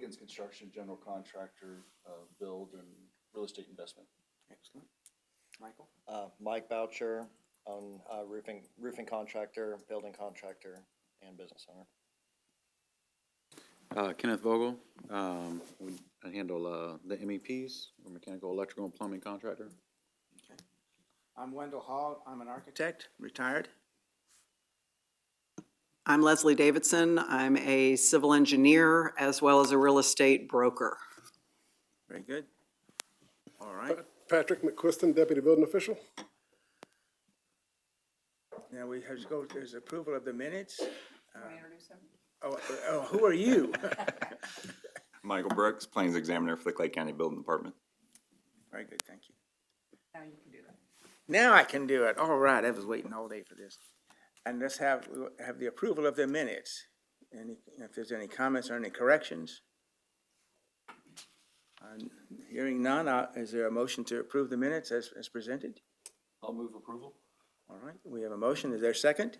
Wiggins Construction, general contractor, build and real estate investment. Excellent. Michael? Mike Boucher, on roofing contractor, building contractor, and business owner. Kenneth Vogel, I handle the MEPs, or mechanical, electrical, and plumbing contractor. Okay. I'm Wendell Hall. I'm an architect, retired. I'm Leslie Davidson. I'm a civil engineer as well as a real estate broker. Very good. All right. Patrick McQuiston, Deputy Building Official. Now we have to go, there's approval of the minutes. Who are you? Michael Brooks, Plains Examiner for the Clay County Building Department. Very good, thank you. Now you can do that. Now I can do it. All right, I was waiting all day for this. And let's have the approval of the minutes. If there's any comments or any corrections? Hearing none, is there a motion to approve the minutes as presented? I'll move approval. All right, we have a motion. Is there a second?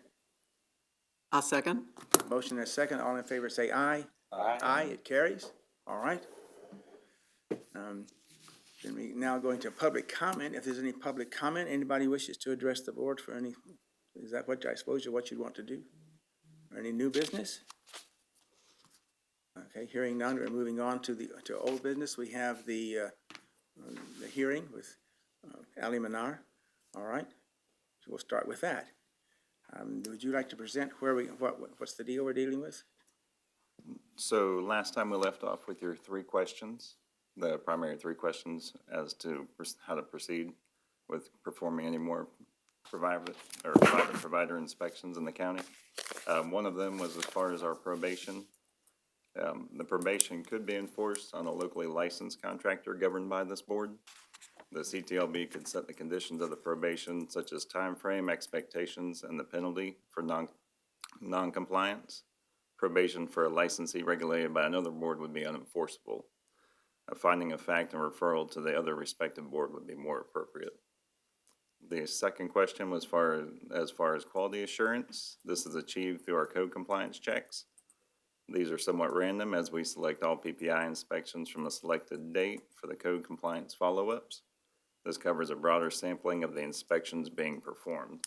I'll second. Motion and a second. All in favor say aye. Aye, it carries. All right. Then we now go into public comment. If there's any public comment, anybody wishes to address the board for any, is that what I suppose is what you'd want to do? Or any new business? Okay, hearing none, we're moving on to old business. We have the hearing with Ali Manar. All right, so we'll start with that. Would you like to present what's the deal we're dealing with? So last time we left off with your three questions, the primary three questions as to how to proceed with performing any more private provider inspections in the county. One of them was as far as our probation. The probation could be enforced on a locally licensed contractor governed by this board. The CTLB could set the conditions of the probation, such as time frame, expectations, and the penalty for non-compliance. Probation for a licensee regulated by another board would be unenforceable. A finding of fact and referral to the other respective board would be more appropriate. The second question was as far as quality assurance. This is achieved through our code compliance checks. These are somewhat random as we select all PPI inspections from a selected date for the code compliance follow-ups. This covers a broader sampling of the inspections being performed.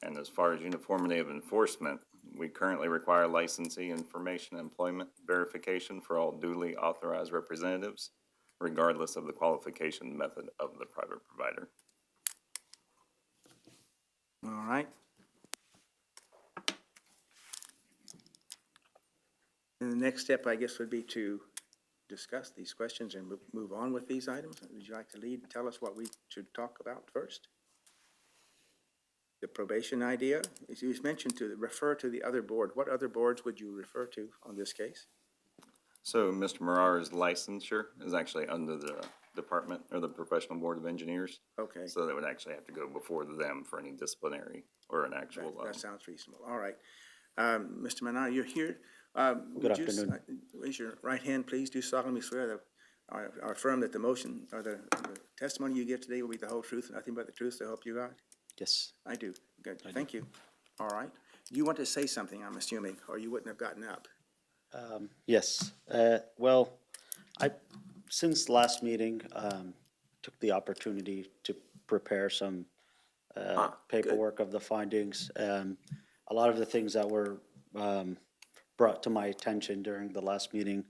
And as far as uniformity of enforcement, we currently require licensee information and employment verification for all duly authorized representatives, regardless of the qualification method of the private provider. All right. And the next step, I guess, would be to discuss these questions and move on with these items. Would you like to lead and tell us what we should talk about first? The probation idea, as you mentioned, to refer to the other board. What other boards would you refer to on this case? So Mr. Marar's licensure is actually under the department or the Professional Board of Engineers. Okay, So they would actually have to go before them for any disciplinary or an actual. that sounds reasonable. All right. Mr. Manar, you're here. Good afternoon. Raise your right hand, please. Do solemnly swear that I affirm that the motion or the testimony you give today will be the whole truth and nothing but the truth, so help you God? Yes. I do. Good. Thank you. All right. You want to say something, I'm assuming, or you wouldn't have gotten up. Yes. Well, since last meeting, took the opportunity to prepare some paperwork of the findings. A lot of the things that were brought to my attention during the last meeting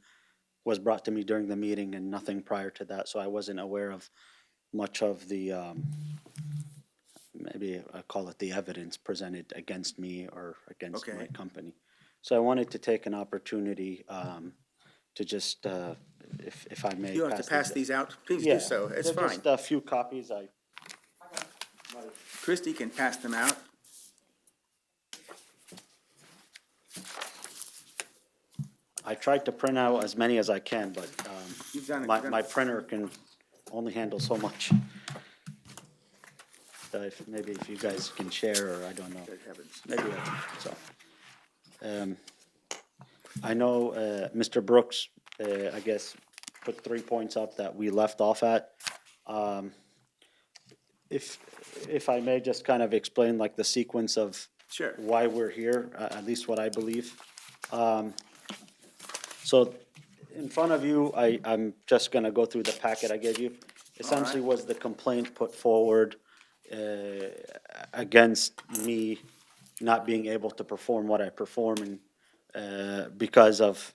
was brought to me during the meeting and nothing prior to that, so I wasn't aware of much of the, maybe I call it the evidence presented against me or against my Okay. company. So I wanted to take an opportunity to just, if I may. You have to pass these out. Please Yeah, do so. It's they're fine. Just a few copies. Christie can pass them out. I tried to print out as many as I can, but You've done it. my printer can only handle so much. So maybe if you guys can share, or I don't know. Good heavens. Maybe so. I know Mr. Brooks, I guess, put 3 points up that we left off at. If I may just kind of explain like the sequence of Sure. why we're here, at least what I believe. So in front of you, I'm just gonna go through the packet I gave you. Essentially was the complaint put forward, against me not being able to perform what I perform and, because of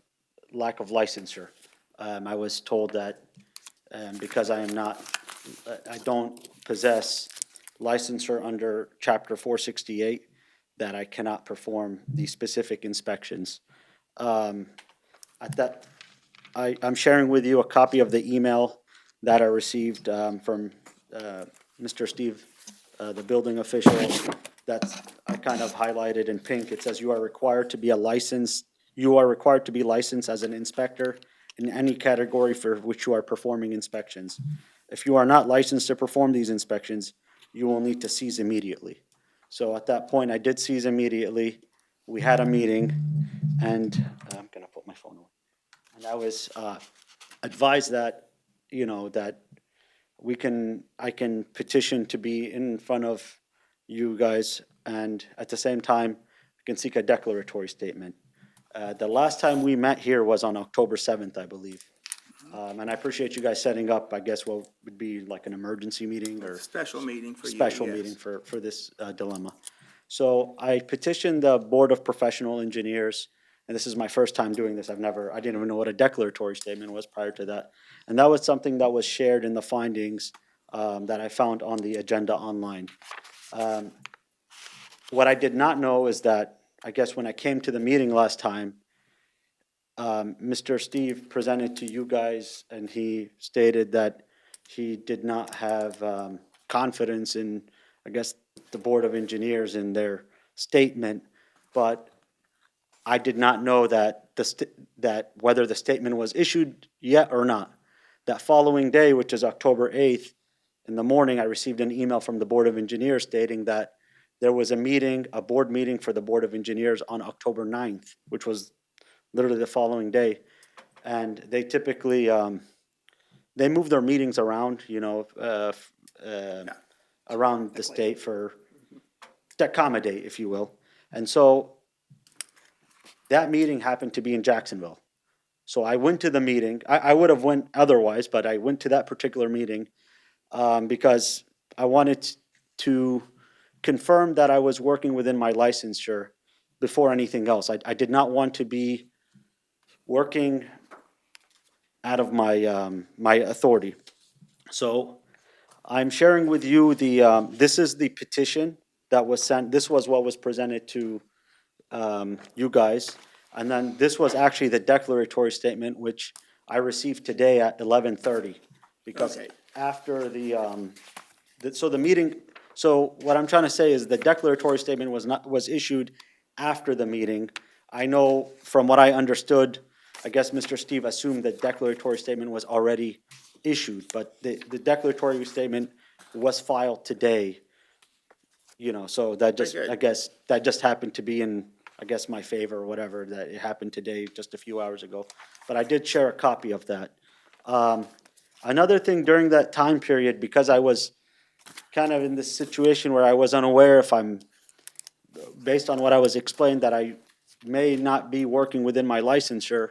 lack of licensure. I was told that, because I am not, I don't possess licensure under chapter 468, that I cannot perform the specific inspections. At that, I'm sharing with you a copy of the email that I received from Mr. Steve, the building official. That's, I kind of highlighted in pink. It says you are required to be licensed as an inspector in any category for which you are performing inspections. If you are not licensed to perform these inspections, you will need to cease immediately. So at that point, I did cease immediately. We had a meeting, and I'm gonna put my phone away. And I was advised that, you know, that I can petition to be in front of you guys, and at the same time, I can seek a declaratory statement. The last time we met here was on October 7th, I believe. And I appreciate you guys setting up, I guess, what would be like an emergency meeting or Special meeting for you, special yes. meeting for this dilemma. So I petitioned the Board of Professional Engineers, and this is my first time doing this. I didn't even know what a declaratory statement was prior to that. And that was something that was shared in the findings that I found on the agenda online. What I did not know is that, I guess when I came to the meeting last time, Mr. Steve presented to you guys, and he stated that he did not have confidence in, I guess, the Board of Engineers in their statement, but I did not know that that whether the statement was issued yet or not. That following day, which is October 8th, in the morning, I received an email from the Board of Engineers stating that there was a board meeting for the Board of Engineers on October 9th, which was literally the following day. And they typically, they move their meetings around, you know, around the state to accommodate, if you will. And so that meeting happened to be in Jacksonville. So I went to the meeting. I would have went otherwise, but I went to that particular meeting because I wanted to confirm that I was working within my licensure before anything else. I did not want to be working out of my my authority. So I'm sharing with you this is the petition that was sent. This was what was presented to you guys. And then this was actually the declaratory statement, which I received today at 11:30. Because Okay. after so what I'm trying to say is the declaratory statement was issued after the meeting. I know from what I understood, I guess Mr. Steve assumed the declaratory statement was already issued, but the declaratory statement was filed today. You know, so that just, Very good. I guess, that just happened to be in, I guess, my favor or whatever, that it happened today, just a few hours ago. But I did share a copy of that. Another thing during that time period, because I was kind of in this situation where I was unaware if based on what I was explained, that I may not be working within my licensure.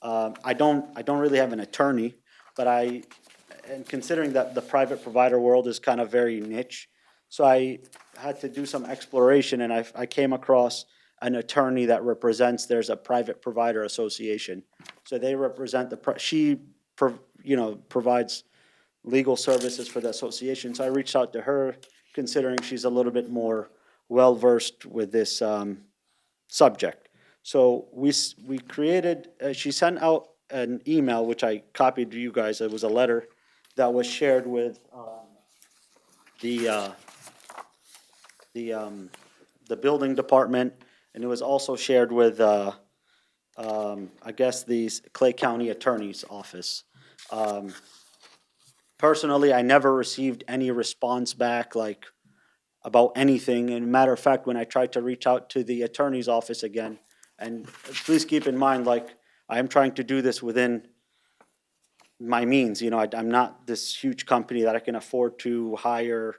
I don't really have an attorney, but and considering that the private provider world is kind of very niche, so I had to do some exploration, and I came across an attorney that represents, there's a private provider association. So they represent provides legal services for the association. So I reached out to her, considering she's a little bit more well-versed with this subject. So we created, she sent out an email, which I copied to you guys. It was a letter that was shared with the building department, and it was also shared with, I guess, the Clay County Attorney's Office. Personally, I never received any response back, like, about anything. And matter of fact, when I tried to reach out to the attorney's office again, and please keep in mind, like, I am trying to do this within my means, you know, I'm not this huge company that I can afford to hire,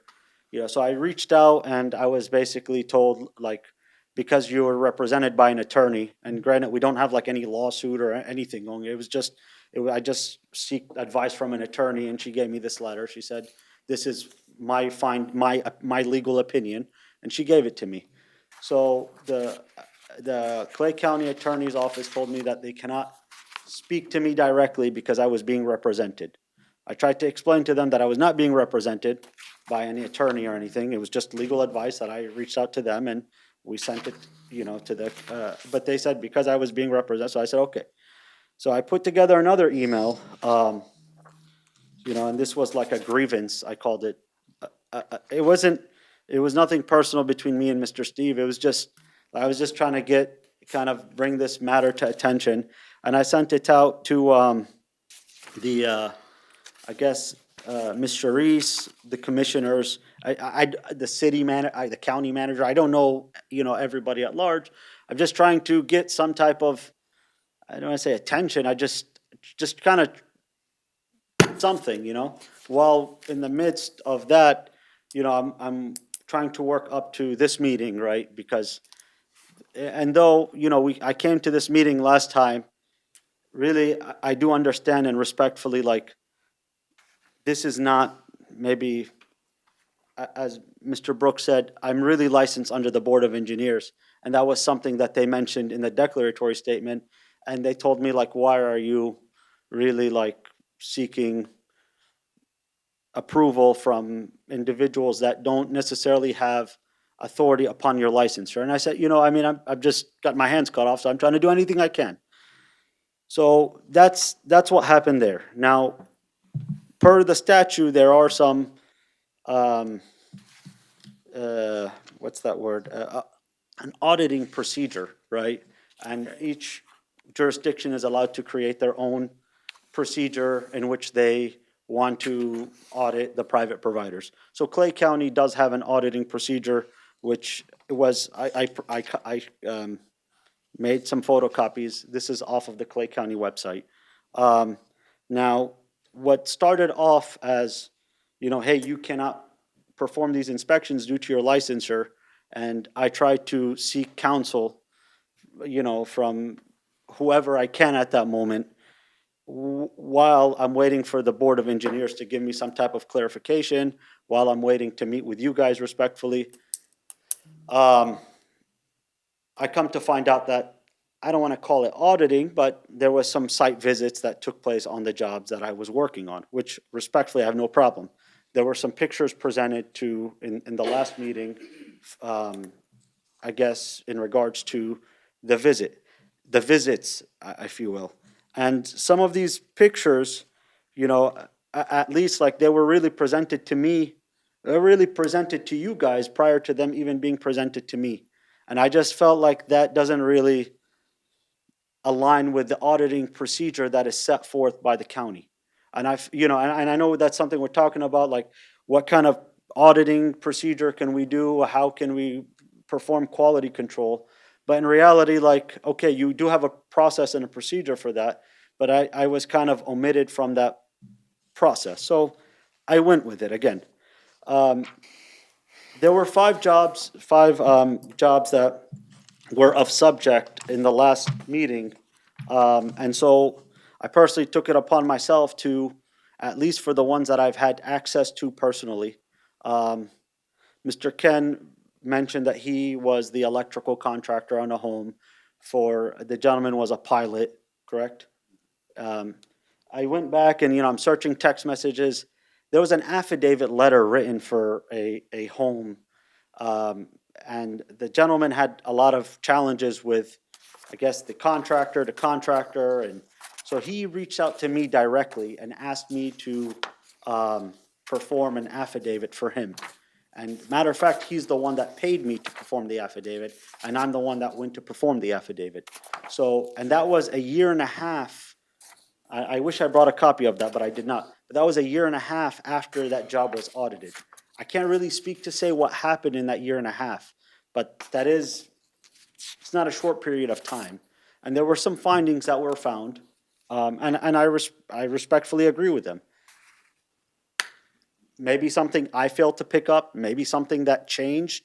you know, so I reached out and I was basically told, like, because you were represented by an attorney, and granted, we don't have like any lawsuit or anything going, it was just, I just seek advice from an attorney, and she gave me this letter. She said, this is my legal opinion, and she gave it to me. So the Clay County Attorney's Office told me that they cannot speak to me directly because I was being represented. I tried to explain to them that I was not being represented by any attorney or anything. It was just legal advice that I reached out to them, and we sent it, to the, but they said because I was being represented, so I said, okay. So I put together another email, and this was like a grievance, I called it. It was nothing personal between me and Mr. Steve. It was just, I was just trying to bring this matter to attention. And I sent it out to, Ms. Charisse, the commissioners, the city manager, the county manager. I don't know, everybody at large. I'm just trying to get some type of, I don't want to say attention. I just kind of something, While in the midst of that, I'm trying to work up to this meeting, right? Because, and though, I came to this meeting last time, really, I do understand and respectfully, like, this is not maybe, as Mr. Brooks said, I'm really licensed under the Board of Engineers. And that was something that they mentioned in the declaratory statement. And they told me, like, why are you really, like, seeking approval from individuals that don't necessarily have authority upon your licensure? And I said, I've just got my hands cut off, so I'm trying to do anything I can. So that's what happened there. Now, per the statute, there are some, what's that word? An auditing procedure, right? And each jurisdiction is allowed to create their own procedure in which they want to audit the private providers. So Clay County does have an auditing procedure, which was, I made some photocopies. This is off of the Clay County website. Now, what started off as, hey, you cannot perform these inspections due to your licensure, and I tried to seek counsel, from whoever I can at that moment, while I'm waiting for the Board of Engineers to give me some type of clarification, while I'm waiting to meet with you guys respectfully. I come to find out that, I don't want to call it auditing, but there was some site visits that took place on the jobs that I was working on, which respectfully I have no problem. There were some pictures presented in the last meeting, I guess, in regards to the visits, if you will. And some of these pictures, at least like they were really presented to me, they're really presented to you guys prior to them even being presented to me. And I just felt like that doesn't really align with the auditing procedure that is set forth by the county. And and I know that's something we're talking about, like what kind of auditing procedure can we do? How can we perform quality control? But in reality, like, okay, you do have a process and a procedure for that, but I was kind of omitted from that process. So I went with it again. There were five jobs that were of subject in the last meeting. And so I personally took it upon myself to, at least for the ones that I've had access to personally. Mr. Ken mentioned that he was the electrical contractor on a home the gentleman was a pilot, correct? I went back and, I'm searching text messages. There was an affidavit letter written for a home. And the gentleman had a lot of challenges with, I guess, the contractor. And so he reached out to me directly and asked me to perform an affidavit for him. And matter of fact, he's the one that paid me to perform the affidavit, and I'm the one that went to perform the affidavit. So, and that was a year and a half. I wish I brought a copy of that, but I did not. But that was a year and a half after that job was audited. I can't really speak to say what happened in that year and a half, but it's not a short period of time. And there were some findings that were found, and I respectfully agree with them. Maybe something I failed to pick up, maybe something that changed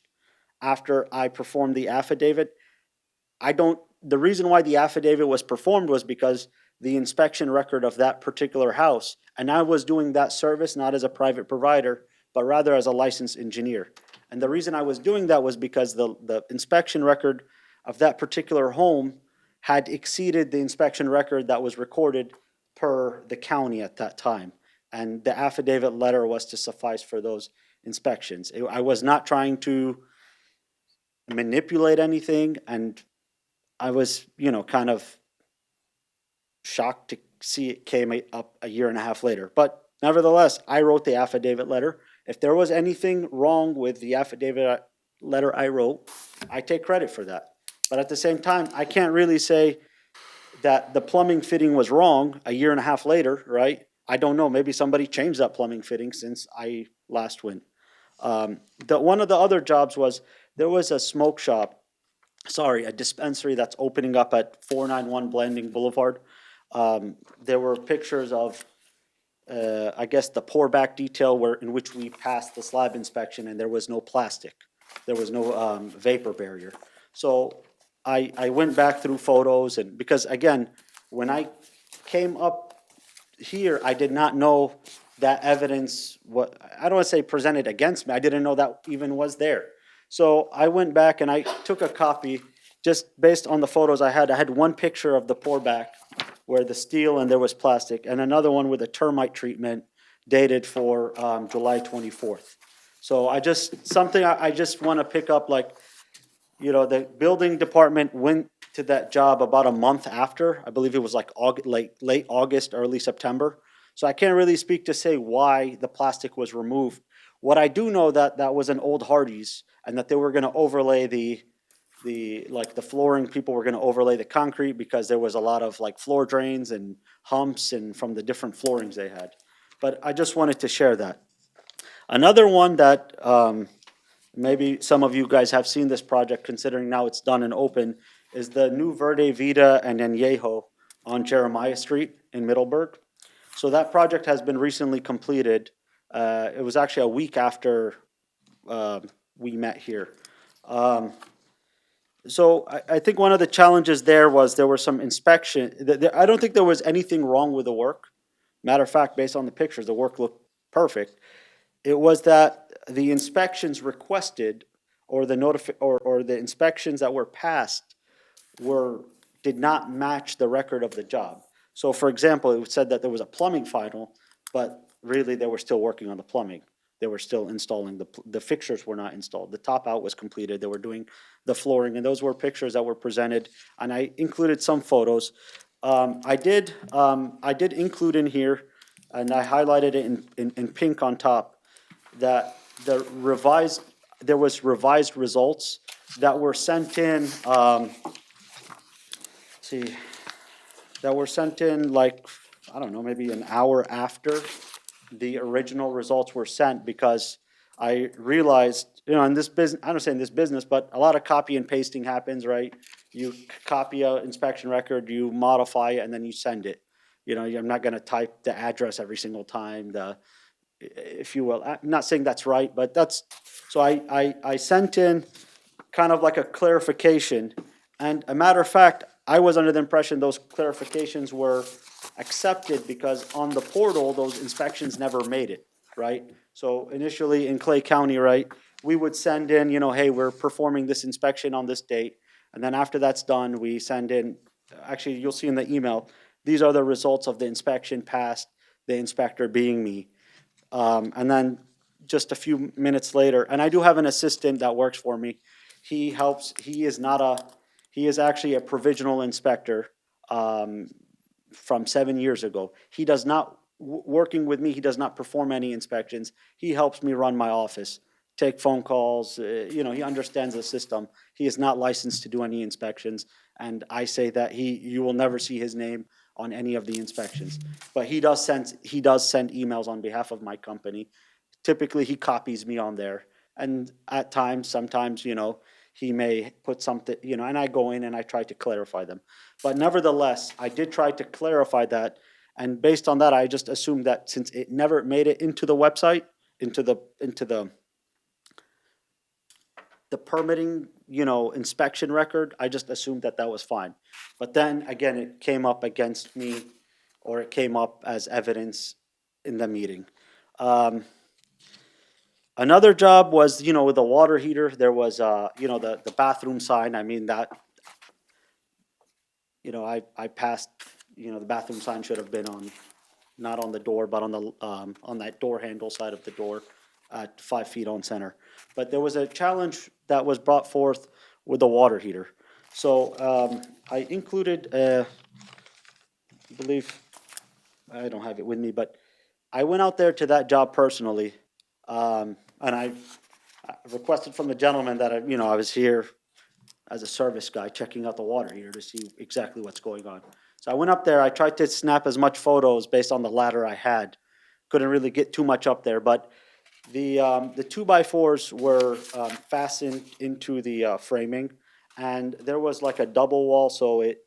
after I performed the affidavit. The reason why the affidavit was performed was because the inspection record of that particular house, and I was doing that service not as a private provider, but rather as a licensed engineer. And the reason I was doing that was because the inspection record of that particular home had exceeded the inspection record that was recorded per the county at that time. And the affidavit letter was to suffice for those inspections. I was not trying to manipulate anything, and I was, kind of shocked to see it came up a year and a half later. But nevertheless, I wrote the affidavit letter. If there was anything wrong with the affidavit letter I wrote, I take credit for that. But at the same time, I can't really say that the plumbing fitting was wrong a year and a half later, right? I don't know, maybe somebody changed that plumbing fitting since I last went. One of the other jobs was, there was a a dispensary that's opening up at 491 Blanding Boulevard. There were pictures of, I guess, the pour back detail in which we passed the slab inspection, and there was no plastic. There was no vapor barrier. So I went back through photos, and because again, when I came up here, I did not know that evidence, I don't want to say presented against me, I didn't know that even was there. So I went back and I took a copy, just based on the photos I had one picture of the pour back where the steel and there was plastic, and another one with a termite treatment dated for July 24th. So I just want to pick up, like, the building department went to that job about a month after. I believe it was like late August, early September. So I can't really speak to say why the plastic was removed. What I do know that was an old Hardee's, and that they were going to overlay the flooring. People were going to overlay the concrete because there was a lot of like floor drains and humps and from the different floorings they had. But I just wanted to share that. Another one that maybe some of you guys have seen this project, considering now it's done and open, is the new Verde Vida and Añejo on Jeremiah Street in Middleburg. So that project has been recently completed. It was actually a week after we met here. So I think one of the challenges there were some inspection. I don't think there was anything wrong with the work. Matter of fact, based on the pictures, the work looked perfect. It was that the inspections requested, or the inspections that were passed, did not match the record of the job. So, for example, it said that there was a plumbing final, but really they were still working on the plumbing. They were still installing the fixtures were not installed. The top out was completed. They were doing the flooring, and those were pictures that were presented. And I included some photos. I did include in here, and I highlighted it in pink on top, that there was revised results that were sent in. That were sent in, like, I don't know, maybe an hour after the original results were sent, because I realized, in this business, I don't say in this business, but a lot of copy and pasting happens, right? You copy an inspection record, you modify it, and then you send it. I'm not gonna type the address every single time, if you will. I'm not saying that's right, but so I sent in kind of like a clarification, and a matter of fact, I was under the impression those clarifications were accepted because on the portal, those inspections never made it, right? So initially in Clay County, right, we would send in, hey, we're performing this inspection on this date. And then after that's done, we send in, actually, you'll see in the email, these are the results of the inspection passed, the inspector being me. And then just a few minutes later, and I do have an assistant that works for me. He is actually a provisional inspector from 7 years ago. He does not, working with me, he does not perform any inspections. He helps me run my office, take phone calls, he understands the system. He is not licensed to do any inspections, and I say that you will never see his name on any of the inspections. But he does send emails on behalf of my company. Typically, he copies me on there, and at times, sometimes, he may put something, and I go in and I try to clarify them. But nevertheless, I did try to clarify that, and based on that, I just assumed that since it never made it into the website, into the the permitting, inspection record, I just assumed that that was fine. But then, again, it came up against me, or it came up as evidence in the meeting. Another job was, with the water heater, there was, the bathroom sign, I mean, that, I passed, the bathroom sign should have been on, not on the door, but on that door handle side of the door, at 5 feet on center. But there was a challenge that was brought forth with the water heater. So, I included, I believe, I don't have it with me, but I went out there to that job personally, and I requested from the gentleman that I was here as a service guy, checking out the water heater to see exactly what's going on. So I went up there, I tried to snap as much photos based on the ladder I had. Couldn't really get too much up there, but the 2x4s were fastened into the framing, and there was like a double wall, so it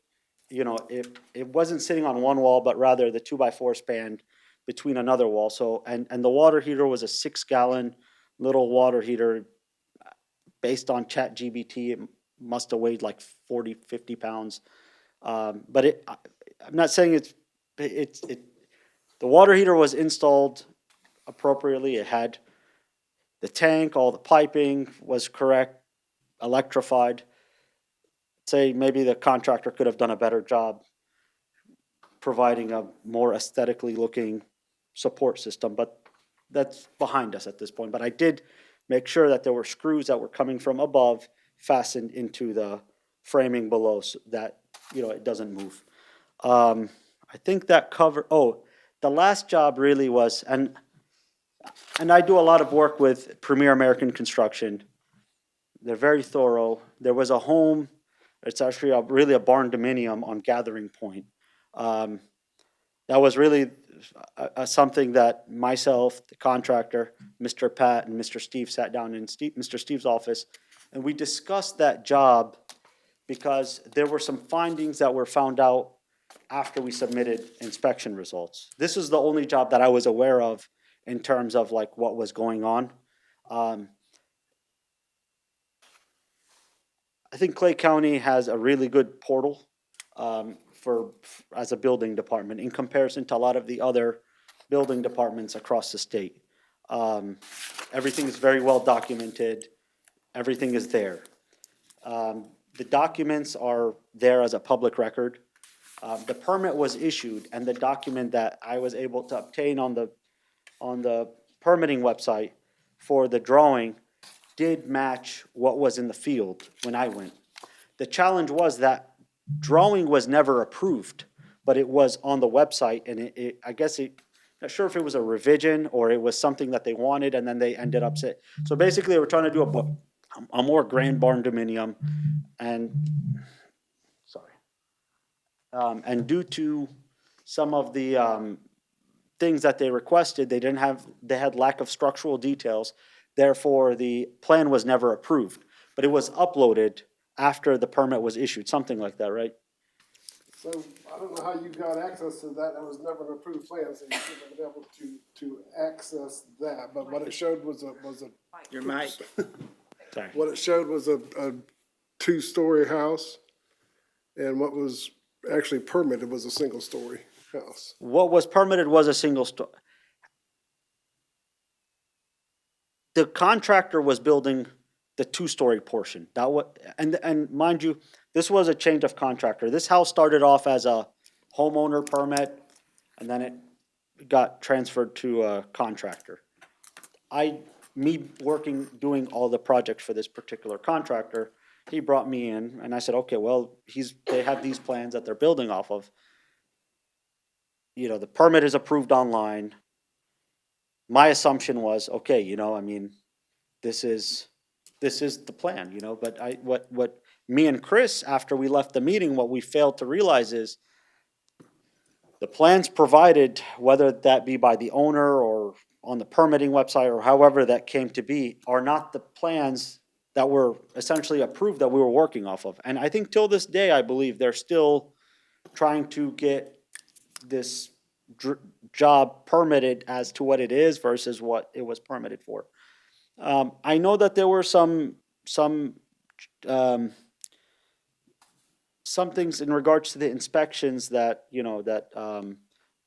wasn't sitting on one wall, but rather the 2x4 spanned between another wall. So, and the water heater was a 6-gallon little water heater. Based on ChatGPT, it must have weighed like 40, 50 pounds. But I'm not saying the water heater was installed appropriately. It had the tank, all the piping was correct, electrified. Say maybe the contractor could have done a better job providing a more aesthetically looking support system, but that's behind us at this point. But I did make sure that there were screws that were coming from above fastened into the framing below so that, it doesn't move. I think that the last job really was, and I do a lot of work with Premier American Construction. They're very thorough. There was a home, it's actually really a barn dominium on Gathering Point. That was really something that myself, the contractor, Mr. Pat, and Mr. Steve sat down in Mr. Steve's office, and we discussed that job because there were some findings that were found out after we submitted inspection results. This is the only job that I was aware of in terms of like what was going on. I think Clay County has a really good portal as a building department in comparison to a lot of the other building departments across the state. Everything is very well documented. Everything is there. The documents are there as a public record. The permit was issued, and the document that I was able to obtain on the permitting website for the drawing did match what was in the field when I went. The challenge was that drawing was never approved, but it was on the website, and not sure if it was a revision or it was something that they wanted, and then they ended up saying. So basically, they were trying to do a more grand barn dominium, and and due to some of the things that they requested, they had lack of structural details. Therefore, the plan was never approved, but it was uploaded after the permit was issued, something like that, right? So I don't know how you got access to that. That was never an approved plan, so you shouldn't have been able to access that. But what it showed was a Your mic. Sorry. what it showed was a 2-story house, and what was actually permitted was a 1-story house. What was permitted was a single story. The contractor was building the 2-story portion. And mind you, this was a change of contractor. This house started off as a homeowner permit, and then it got transferred to a contractor. Doing all the projects for this particular contractor, he brought me in, and I said, okay, well, they have these plans that they're building off of. The permit is approved online. My assumption was, okay, this is the plan, but what me and Chris, after we left the meeting, what we failed to realize is the plans provided, whether that be by the owner or on the permitting website or however that came to be, are not the plans that were essentially approved that we were working off of. And I think till this day, I believe they're still trying to get this job permitted as to what it is versus what it was permitted for. I know that there were some some things in regards to the inspections that,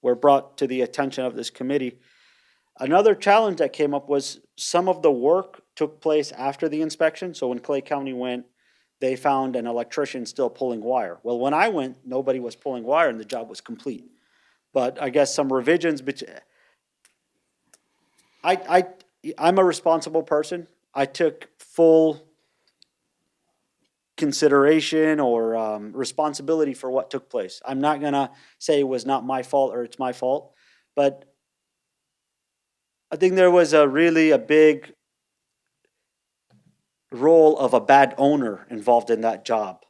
were brought to the attention of this committee. Another challenge that came up was some of the work took place after the inspection. So when Clay County went, they found an electrician still pulling wire. Well, when I went, nobody was pulling wire and the job was complete. But I guess some revisions, I'm a responsible person. I took full consideration or responsibility for what took place. I'm not gonna say it was not my fault or it's my fault, but I think there was a big role of a bad owner involved in that job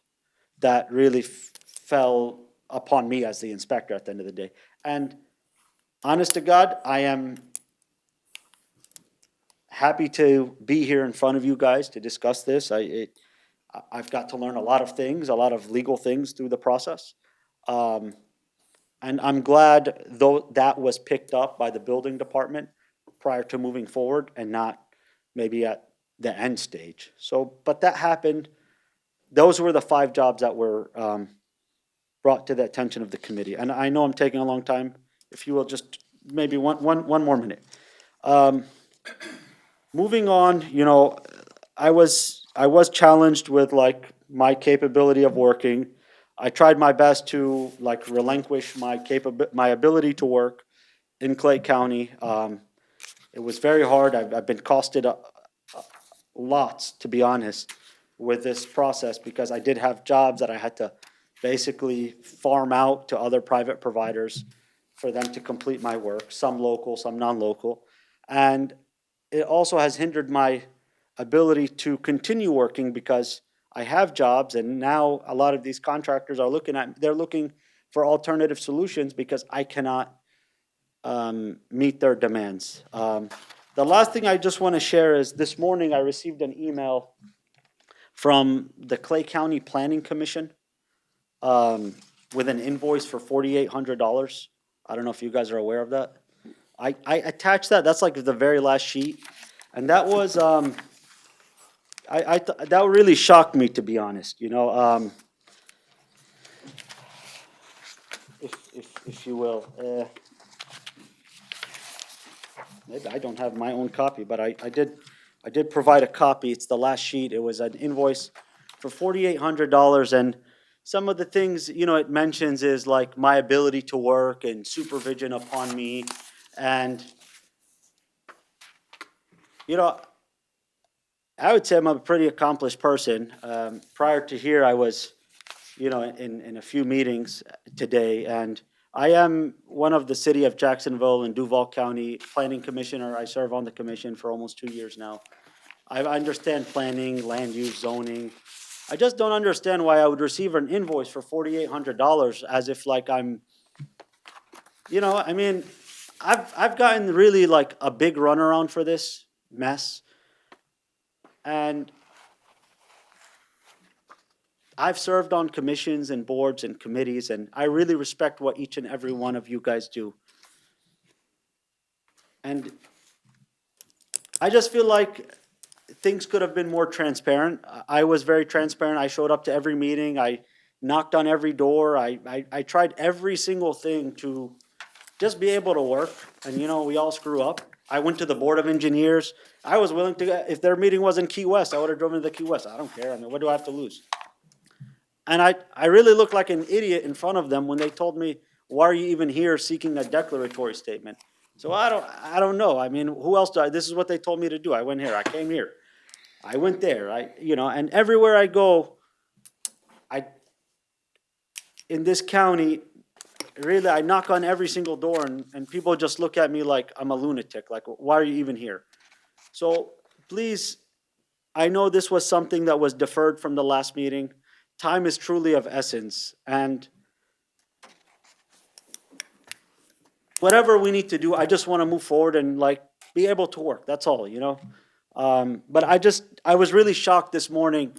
that really fell upon me as the inspector at the end of the day. And honest to God, I am happy to be here in front of you guys to discuss this. I've got to learn a lot of things, a lot of legal things through the process. And I'm glad though that was picked up by the building department prior to moving forward and not maybe at the end stage. So, but that happened. Those were the 5 jobs that were brought to the attention of the committee. And I know I'm taking a long time. If you will just maybe one more minute. Moving on, I was challenged with like my capability of working. I tried my best to like relinquish my ability to work in Clay County. It was very hard. I've been costed lots, to be honest, with this process because I did have jobs that I had to basically farm out to other private providers for them to complete my work, some local, some non-local. And it also has hindered my ability to continue working because I have jobs and now a lot of these contractors are they're looking for alternative solutions because I cannot meet their demands. The last thing I just want to share is this morning I received an email from the Clay County Planning Commission with an invoice for $4,800. I don't know if you guys are aware of that. I attached that. That's like the very last sheet. And that was, that really shocked me, to be honest, if you will. Maybe I don't have my own copy, but I did provide a copy. It's the last sheet. It was an invoice for $4,800, and some of the things, it mentions is like my ability to work and supervision upon me. And, I would say I'm a pretty accomplished person. Prior to here, I was, in a few meetings today, and I am one of the city of Jacksonville and Duval County Planning Commissioner. I serve on the commission for almost 2 years now. I understand planning, land use, zoning. I just don't understand why I would receive an invoice for $4,800 as if like I'm, I've gotten really like a big runaround for this mess. And I've served on commissions and boards and committees, and I really respect what each and every one of you guys do. And I just feel like things could have been more transparent. I was very transparent. I showed up to every meeting. I knocked on every door. I tried every single thing to just be able to work. And, we all screw up. I went to the Board of Engineers. I was willing to, if their meeting was in Key West, I would have driven to the Key West. I don't care. What do I have to lose? And I really looked like an idiot in front of them when they told me, why are you even here seeking a declaratory statement? So I don't know. Who else this is what they told me to do. I went here, I came here. I went there, and everywhere I go, in this county, really, I knock on every single door and people just look at me like I'm a lunatic. Like, why are you even here? So please, I know this was something that was deferred from the last meeting. Time is truly of essence, and whatever we need to do, I just want to move forward and be able to work. That's all, But I was really shocked this morning,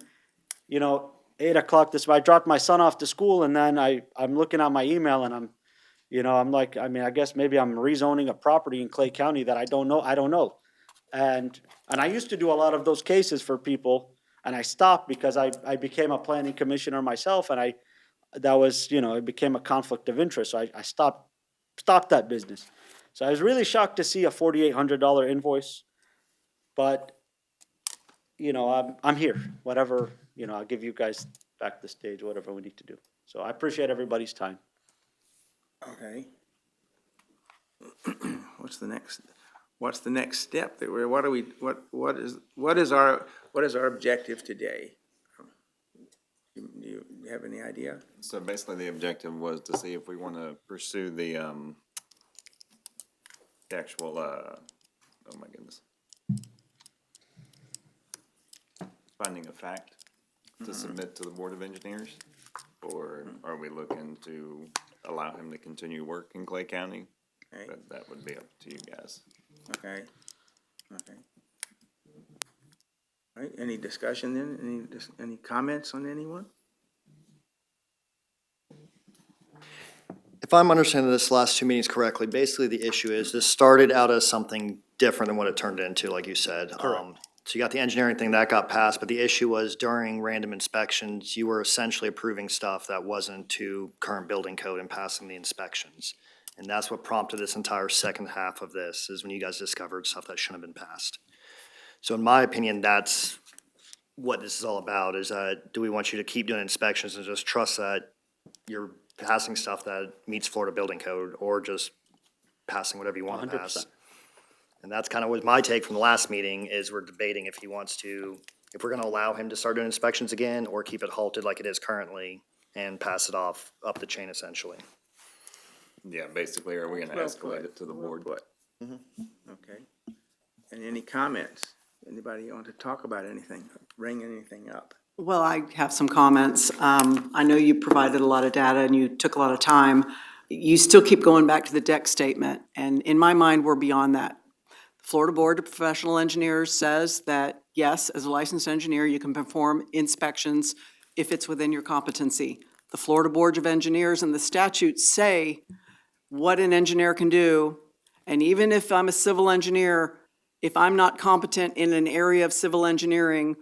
8 o'clock I dropped my son off to school, and then I'm looking at my email and I'm like, I guess maybe I'm rezoning a property in Clay County that I don't know. And I used to do a lot of those cases for people. And I stopped because I became a planning commissioner myself, and that was, it became a conflict of interest, so I stopped that business. So I was really shocked to see a $4,800 invoice, but, I'm here, whatever, I'll give you guys back the stage, whatever we need to do. So I appreciate everybody's time. Okay. What's the next step that what is our objective today? Do you have any idea? So basically, the objective was to see if we want to pursue the actual, oh my goodness. Finding a fact to submit to the Board of Engineers? Or are we looking to allow him to continue work in Clay County? Okay. But that would be up to you guys. Okay. All right, any discussion then? Any comments on anyone? If I'm understanding this last two meetings correctly, basically the issue is this started out as something different than what it turned into, like you said. So you got the engineering thing that got passed, but the issue was during random inspections, you were essentially approving stuff that wasn't to current building code and passing the inspections. And that's what prompted this entire second half of this, is when you guys discovered stuff that shouldn't have been passed. So in my opinion, that's what this is all about, is that do we want you to keep doing inspections and just trust that you're passing stuff that meets Florida building code, or just passing whatever you want to 100%. pass? And that's kind of what my take from the last meeting is, we're debating if he wants to, if we're gonna allow him to start doing inspections again, or keep it halted like it is currently and pass it off up the chain essentially. Yeah, basically, are we gonna escalate it to the board? Okay. And any comments? Anybody want to talk about anything, bring anything up? Well, I have some comments. I know you provided a lot of data and you took a lot of time. You still keep going back to the deck statement, and in my mind, we're beyond that. The Florida Board of Professional Engineers says that, yes, as a licensed engineer, you can perform inspections if it's within your competency. The Florida Board of Engineers and the statutes say what an engineer can do, and even if I'm a civil engineer, if I'm not competent in an area of civil engineering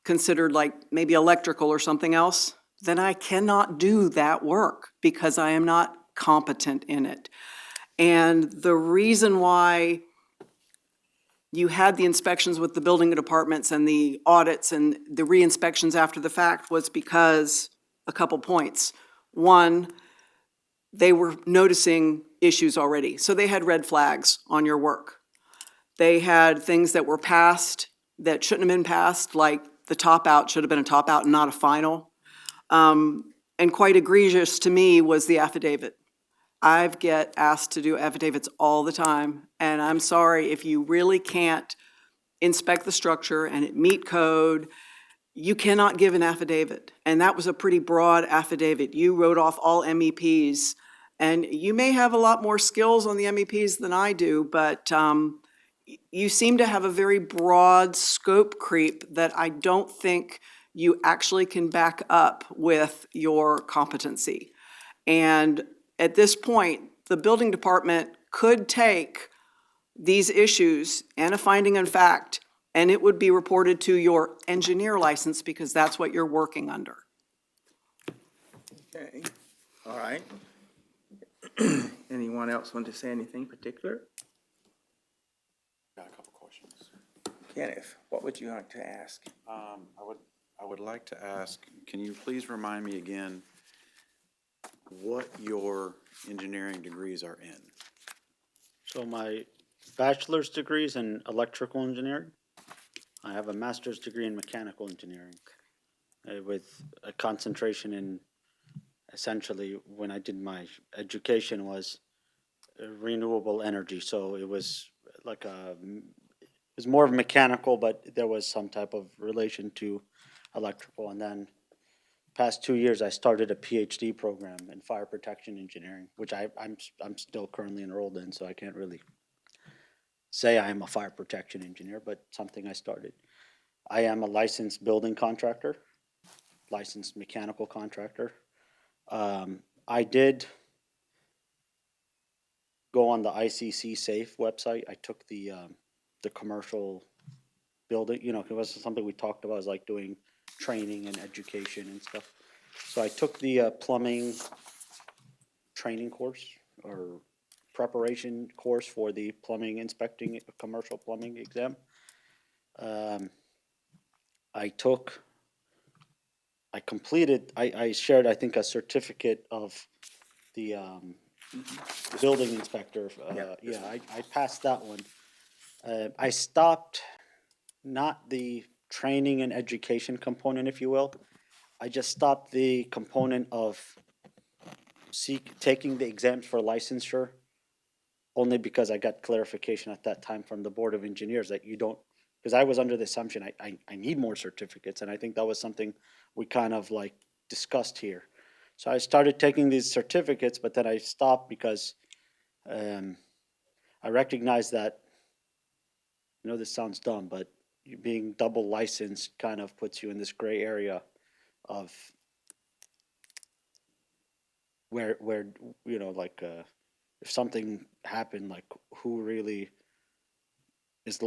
considered like maybe electrical or something else, then I cannot do that work because I am not competent in it. And the reason why you had the inspections with the building departments and the audits and the re-inspections after the fact was because a couple points. One, they were noticing issues already, so they had red flags on your work. They had things that were passed that shouldn't have been passed, like the top out should have been a top out and not a final. And quite egregious to me was the affidavit. I get asked to do affidavits all the time, and I'm sorry, if you really can't inspect the structure and it meet code, you cannot give an affidavit. And that was a pretty broad affidavit. You wrote off all MEPs, and you may have a lot more skills on the MEPs than I do, but you seem to have a very broad scope creep that I don't think you actually can back up with your competency. And at this point, the building department could take these issues and a finding of fact, and it would be reported to your engineer license because that's what you're working under. Okay, all right. Anyone else want to say anything particular? Got a couple questions. Kenneth, what would you like to ask? I would like to ask, can you please remind me again what your engineering degrees are in? So my bachelor's degree is in electrical engineering. I have a master's degree in mechanical engineering with a concentration in, essentially, when I did my education was renewable energy. So it was like it was more of mechanical, but there was some type of relation to electrical. And then past 2 years, I started a PhD program in fire protection engineering, which I'm still currently enrolled in, so I can't really say I am a fire protection engineer, but something I started. I am a licensed building contractor, licensed mechanical contractor. I did go on the ICC SAFE website. I took the commercial building, you know, it was something we talked about, is like doing training and education and stuff. So I took the plumbing training course or preparation course for the plumbing inspecting, commercial plumbing exam. I completed, I shared, I think, a certificate of the building inspector. Yeah, I passed that one. I stopped, not the training and education component, if you will. I just stopped the component of taking the exams for licensure, only because I got clarification at that time from the Board of Engineers that you don't, because I was under the assumption I need more certificates, and I think that was something we kind of like discussed here. So I started taking these certificates, but then I stopped because I recognized that, I know this sounds dumb, but you being double licensed kind of puts you in this gray area of where, you know, like, if something happened, like, who really is,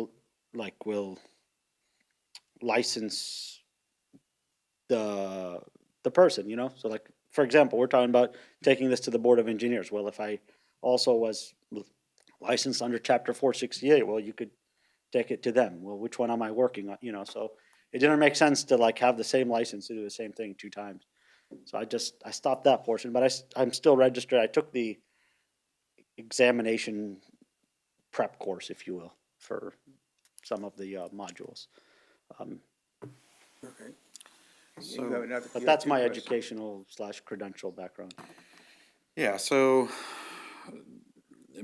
like, will license the person, you know? So like, for example, we're talking about taking this to the Board of Engineers. Well, if I also was licensed under Chapter 468, well, you could take it to them. Well, which one am I working on, you know? So it didn't make sense to like have the same license to do the same thing 2 times. So I stopped that portion, but I'm still registered. I took the examination prep course, if you will, for some of the modules. Okay. So- You have another- But you that's have my 2 questions. educational / credential background. Yeah, so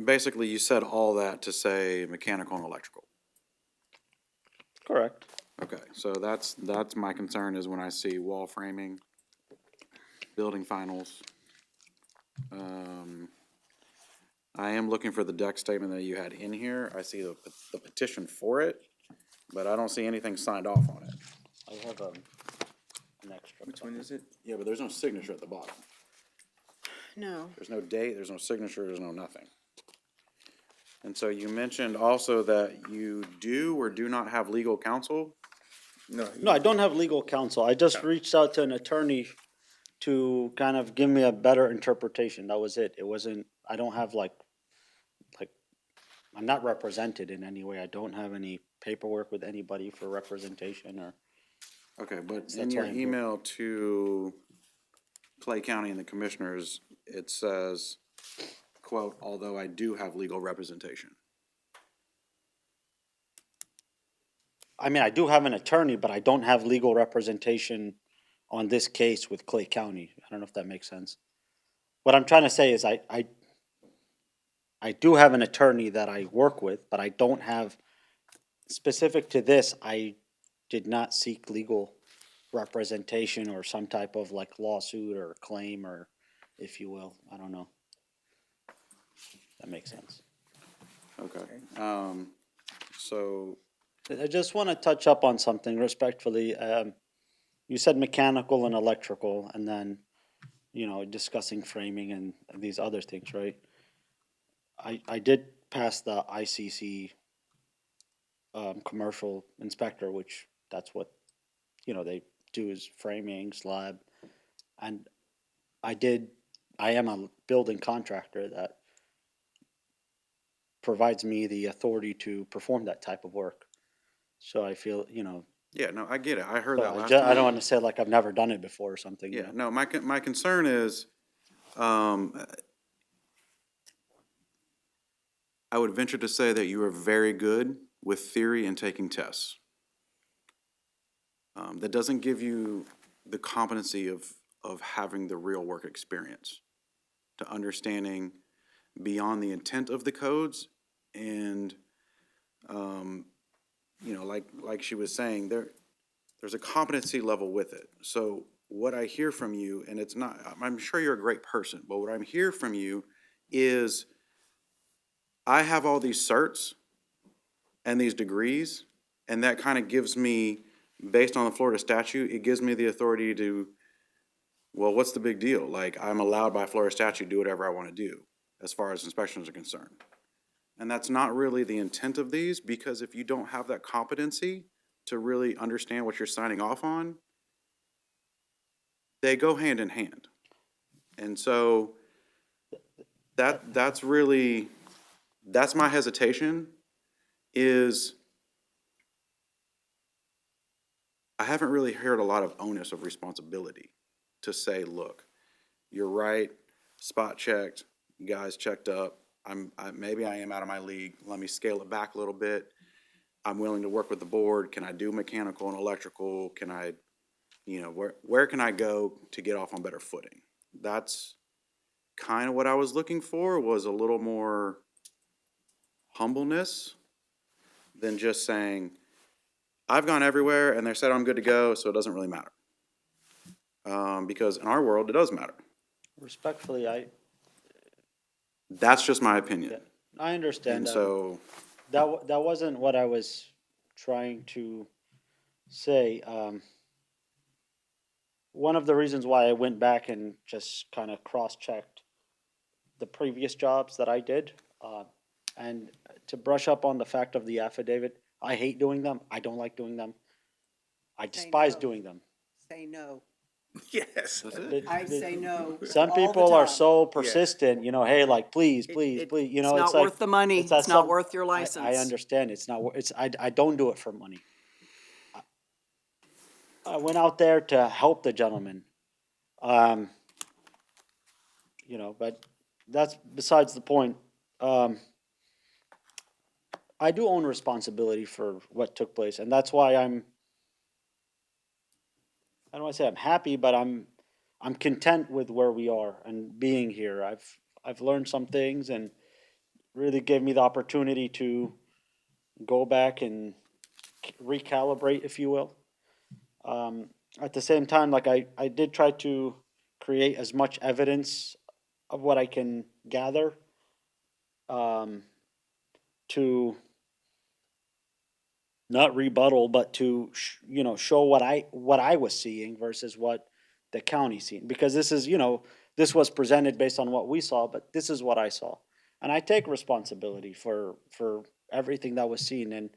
basically you said all that to say mechanical and electrical. Correct. Okay, so that's my concern is when I see wall framing, building finals. I am looking for the deck statement that you had in here. I see the petition for it, but I don't see anything signed off on it. I have an extra. Which one is it? Yeah, but there's no signature at the bottom. No. There's no date, there's no signature, there's no nothing. And so you mentioned also that you do or do not have legal counsel? No. No, I don't have legal counsel. I just reached out to an attorney to kind of give me a better interpretation. That was it. It wasn't, I don't have like, I'm not represented in any way. I don't have any paperwork with anybody for representation or. Okay, but So in that's your why I'm here. email to Clay County and the commissioners, it says, quote, "although I do have legal representation." I mean, I do have an attorney, but I don't have legal representation on this case with Clay County. I don't know if that makes sense. What I'm trying to say is I do have an attorney that I work with, but I don't have, specific to this, I did not seek legal representation or some type of like lawsuit or claim or, if you will, I don't know. That makes sense. Okay, so, I just want to touch up on something respectfully. You said mechanical and electrical, and then, you know, discussing framing and these other things, right? I did pass the ICC commercial inspector, which that's what, you know, they do is framing, slab. And I am a building contractor that provides me the authority to perform that type of work. So I feel, you know, yeah, no, I get it. I heard so that last I time. don't want to say like I've never done it before or something, you Yeah, know? no, my concern is, I would venture to say that you are very good with theory and taking tests. That doesn't give you the competency of having the real work experience, to understanding beyond the intent of the codes and, you know, like she was saying, there's a competency level with it. So what I hear from you, and it's not, I'm sure you're a great person, but what I'm hearing from you is, I have all these certs and these degrees, and that kind of gives me, based on the Florida statute, it gives me the authority to, well, what's the big deal? Like, I'm allowed by Florida statute to do whatever I want to do as far as inspections are concerned. And that's not really the intent of these, because if you don't have that competency, to really understand what you're signing off on, they go hand in hand. And so that's really, that's my hesitation, is I haven't really heard a lot of onus of responsibility to say, look, you're right, spot checked, you guys checked up, maybe I am out of my league, let me scale it back a little bit. I'm willing to work with the board, can I do mechanical and electrical, can I, where can I go to get off on better footing? That's kind of what I was looking for, was a little more humbleness than just saying, I've gone everywhere and they said I'm good to go, so it doesn't really matter. Because in our world, it does matter. Respectfully, That's just my opinion. I understand And that. so, That wasn't what I was trying to say. One of the reasons why I went back and just kind of cross-checked the previous jobs that I did, and to brush up on the fact of the affidavit, I hate doing them. I don't like doing them. I despise no. doing them. Say no. Yes. I say no. Some all the people are time. so persistent, hey, like, please, please, it- please, It's it's not like. worth the money. that It's not some- worth your I license. understand, it's not, I don't do it for money. I went out there to help the gentleman. But that's besides the point. I do own responsibility for what took place, and that's why I don't want to say I'm happy, but I'm content with where we are and being here. I've learned some things and really gave me the opportunity to go back and recalibrate, if you will. At the same time, like I did try to create as much evidence of what I can gather, to not rebuttal, but to show what I was seeing versus what the county seen. Because this is, this was presented based on what we saw, but this is what I saw. And I take responsibility for everything that was seen. And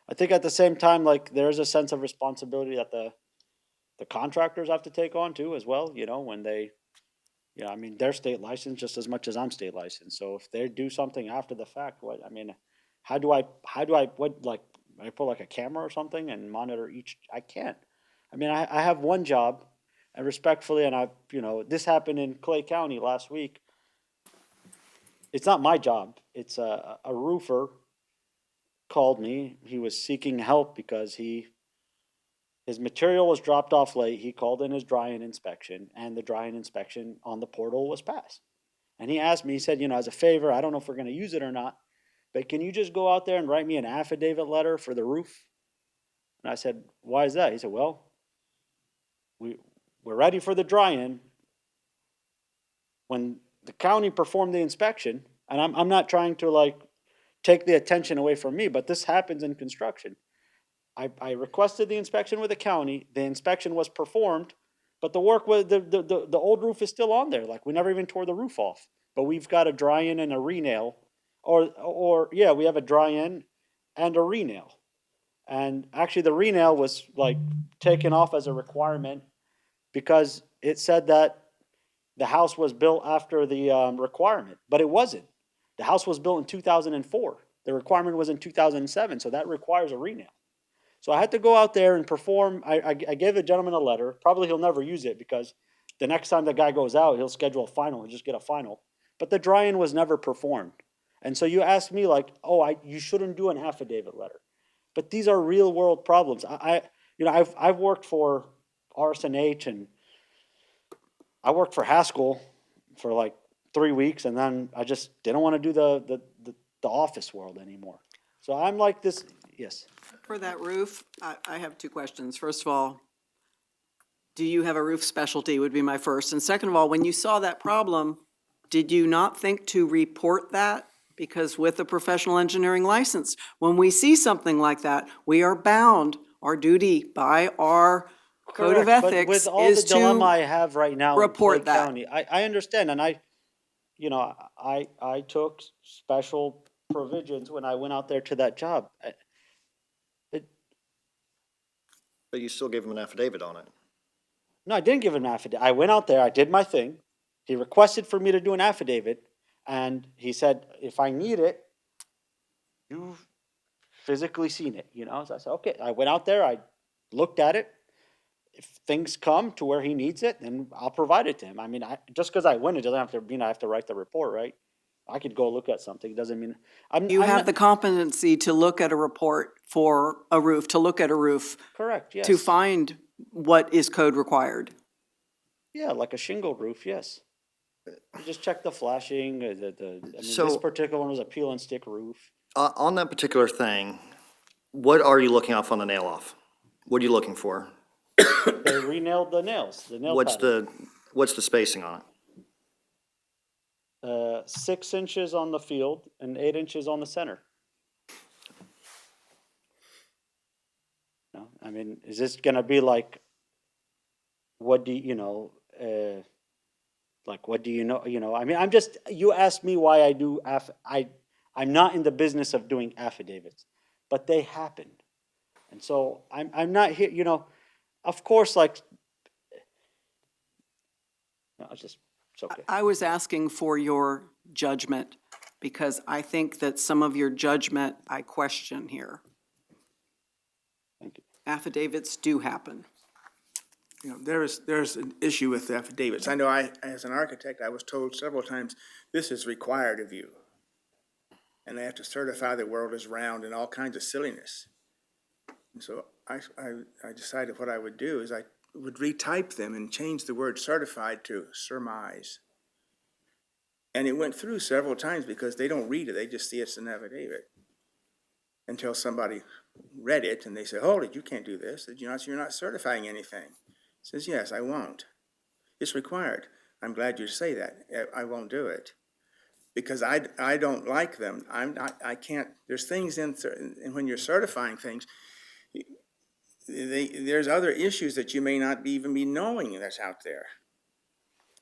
I think at the same time, like, there's a sense of responsibility that the contractors have to take on too as well, when they, I mean, they're state licensed just as much as I'm state licensed. So if they do something after the fact, how do I put like a camera or something and monitor each? I can't. I mean, I have one job, and respectfully, and this happened in Clay County last week. It's not my job. It's a roofer called me. He was seeking help because his material was dropped off late. He called in his dry-in inspection, and the dry-in inspection on the portal was passed. And he asked me, he said, as a favor, I don't know if we're going to use it or not, but can you just go out there and write me an affidavit letter for the roof? And I said, why is that? He said, well, we're ready for the dry-in. When the county performed the inspection, and I'm not trying to take the attention away from me, but this happens in construction. I requested the inspection with the county, the inspection was performed, but the work was, the old roof is still on there, like we never even tore the roof off. But we've got a dry-in and a re-nail, we have a dry-in and a re-nail. And actually the re-nail was taken off as a requirement because it said that the house was built after the requirement, but it wasn't. The house was built in 2004. The requirement was in 2007, so that requires a re-nail. So I had to go out there and perform. I gave the gentleman a letter. Probably he'll never use it because the next time the guy goes out, he'll schedule a final and just get a final. But the dry-in was never performed. And so you ask me you shouldn't do an affidavit letter. But these are real world problems. I've worked for RSNH and I worked for Haskell for 3 weeks, and then I just didn't want to do the office world anymore. So I'm like this, yes. For that roof, I have two questions. First of all, do you have a roof specialty would be my first. And second of all, when you saw that problem, did you not think to report that? Because with a professional engineering license, when we see something like that, we are bound, our duty by our code of Correct, but ethics with all is the dilemma I to, have right now in report Clay that. County, I understand, and I took special provisions when I went out there to that job. But you still gave him an affidavit on it. No, I didn't give him an affidavit. I went out there, I did my thing. He requested for me to do an affidavit, and he said, if I need it, you've physically seen it, you know? So I said, okay. I went out there, I looked at it. If things come to where he needs it, then I'll provide it to him. I mean, just because I win, it doesn't have to mean I have to write the report, right? I could go look at something, doesn't mean, You I'm have not- the competency to look at a report for a roof, to look at a roof, Correct, yes. to find what is code required. Yeah, like a shingle roof, yes. You just check the flashing, I mean, this So- particular one was a peel and stick roof. On that particular thing, what are you looking off on the nail off? What are you looking for? They re-nailed the nails, the nail What's pattern. what's the spacing on it? 6 inches on the field and 8 inches on the center. No, I mean, is this gonna be like, what do you know, like, what do you know, I mean, you asked me why I do I'm not in the business of doing affidavits, but they happen. And so I'm not here, of course, like, no, it's okay. I was asking for your judgment because I think that some of your judgment I question here. Thank you. Affidavits do happen. You know, there's an issue with affidavits. I know as an architect, I was told several times, this is required of you. And I have to certify the world is round and all kinds of silliness. And so I decided what I would do is I would retype them and change the word certified to surmise. And it went through several times because they don't read it, they just see it's an affidavit. Until somebody read it and they say, hold it, you can't do this, you're not certifying anything. Says, yes, I won't. It's required. I'm glad you say that. I won't do it. Because I don't like them. I can't, there's things and when you're certifying things, there's other issues that you may not even be knowing that's out there.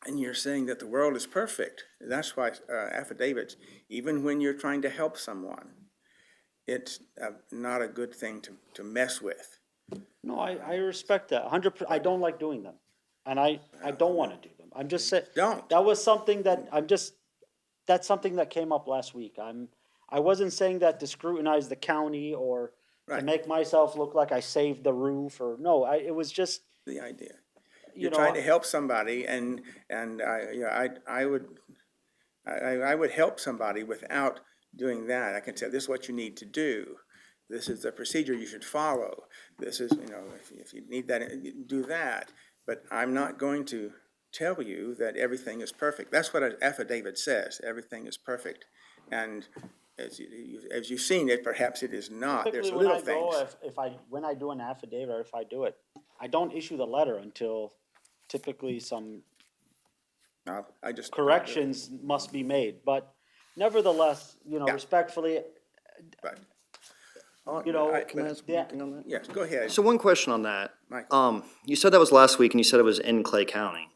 And you're saying that the world is perfect. That's why affidavits, even when you're trying to help someone, it's not a good thing to mess with. No, I respect that, 100%, I don't like doing them, and I don't wanna do them, I'm just saying. Don't. That was something that, that's something that came up last week, I wasn't saying that to scrutinize the county or to Right. make myself look like I saved the roof, or, no, it was just, The idea. you You're know. trying to help somebody and I would help somebody without doing that. I can tell this is what you need to do. This is the procedure you should follow. This is, if you need that, do that. But I'm not going to tell you that everything is perfect. That's what an affidavit says, everything is perfect. And as you've seen it, perhaps it is not. There's Typically, when little I go, things. when I do an affidavit, or if I do it, I don't issue the letter until typically some I just. corrections must be made, but nevertheless, Yeah. respectfully, Right. you know, Can I ask yeah. one thing on that? Yes, go ahead. So one question on that. Michael. You said that was last week and you said it was in Clay County.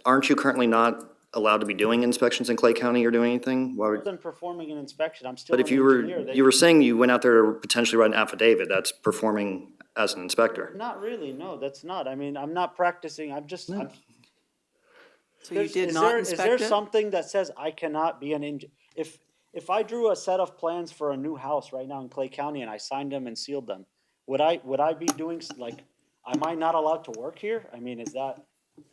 Aren't you currently not allowed to be doing inspections in Clay County or doing anything? Why would, wasn't performing an inspection, I'm still but an if you were, engineer. They- you were saying you went out there to potentially write an affidavit, that's performing as an inspector. Not really, no, that's not, I mean, I'm not practicing, I'm just, So you There's- did is not there- inspect Is there it? something that says I cannot be an if I drew a set of plans for a new house right now in Clay County and I signed them and sealed them, would I be doing, am I not allowed to work here? I mean, is that,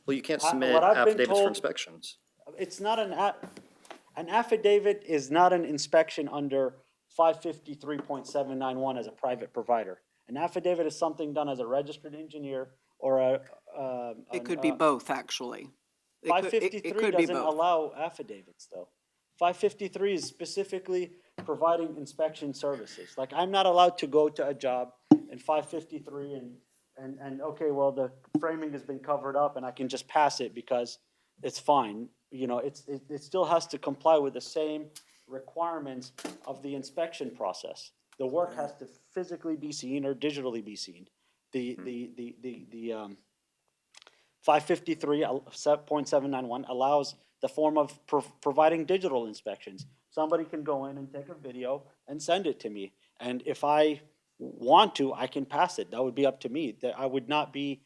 Well, you can't I- submit what I've been affidavits for told- inspections. it's not an affidavit is not an inspection under 553.791 as a private provider. An affidavit is something done as a registered engineer or It could be both, actually. It Five could- it fifty-three could be doesn't both. allow affidavits, though. 553 is specifically providing inspection services. Like, I'm not allowed to go to a job in 553 and, okay, well, the framing has been covered up and I can just pass it because it's fine. It still has to comply with the same requirements of the inspection process. The work has to physically be seen or digitally be seen. The 553.791 allows the form of providing digital inspections. Somebody can go in and take a video and send it to me. And if I want to, I can pass it. That would be up to me. That I would not be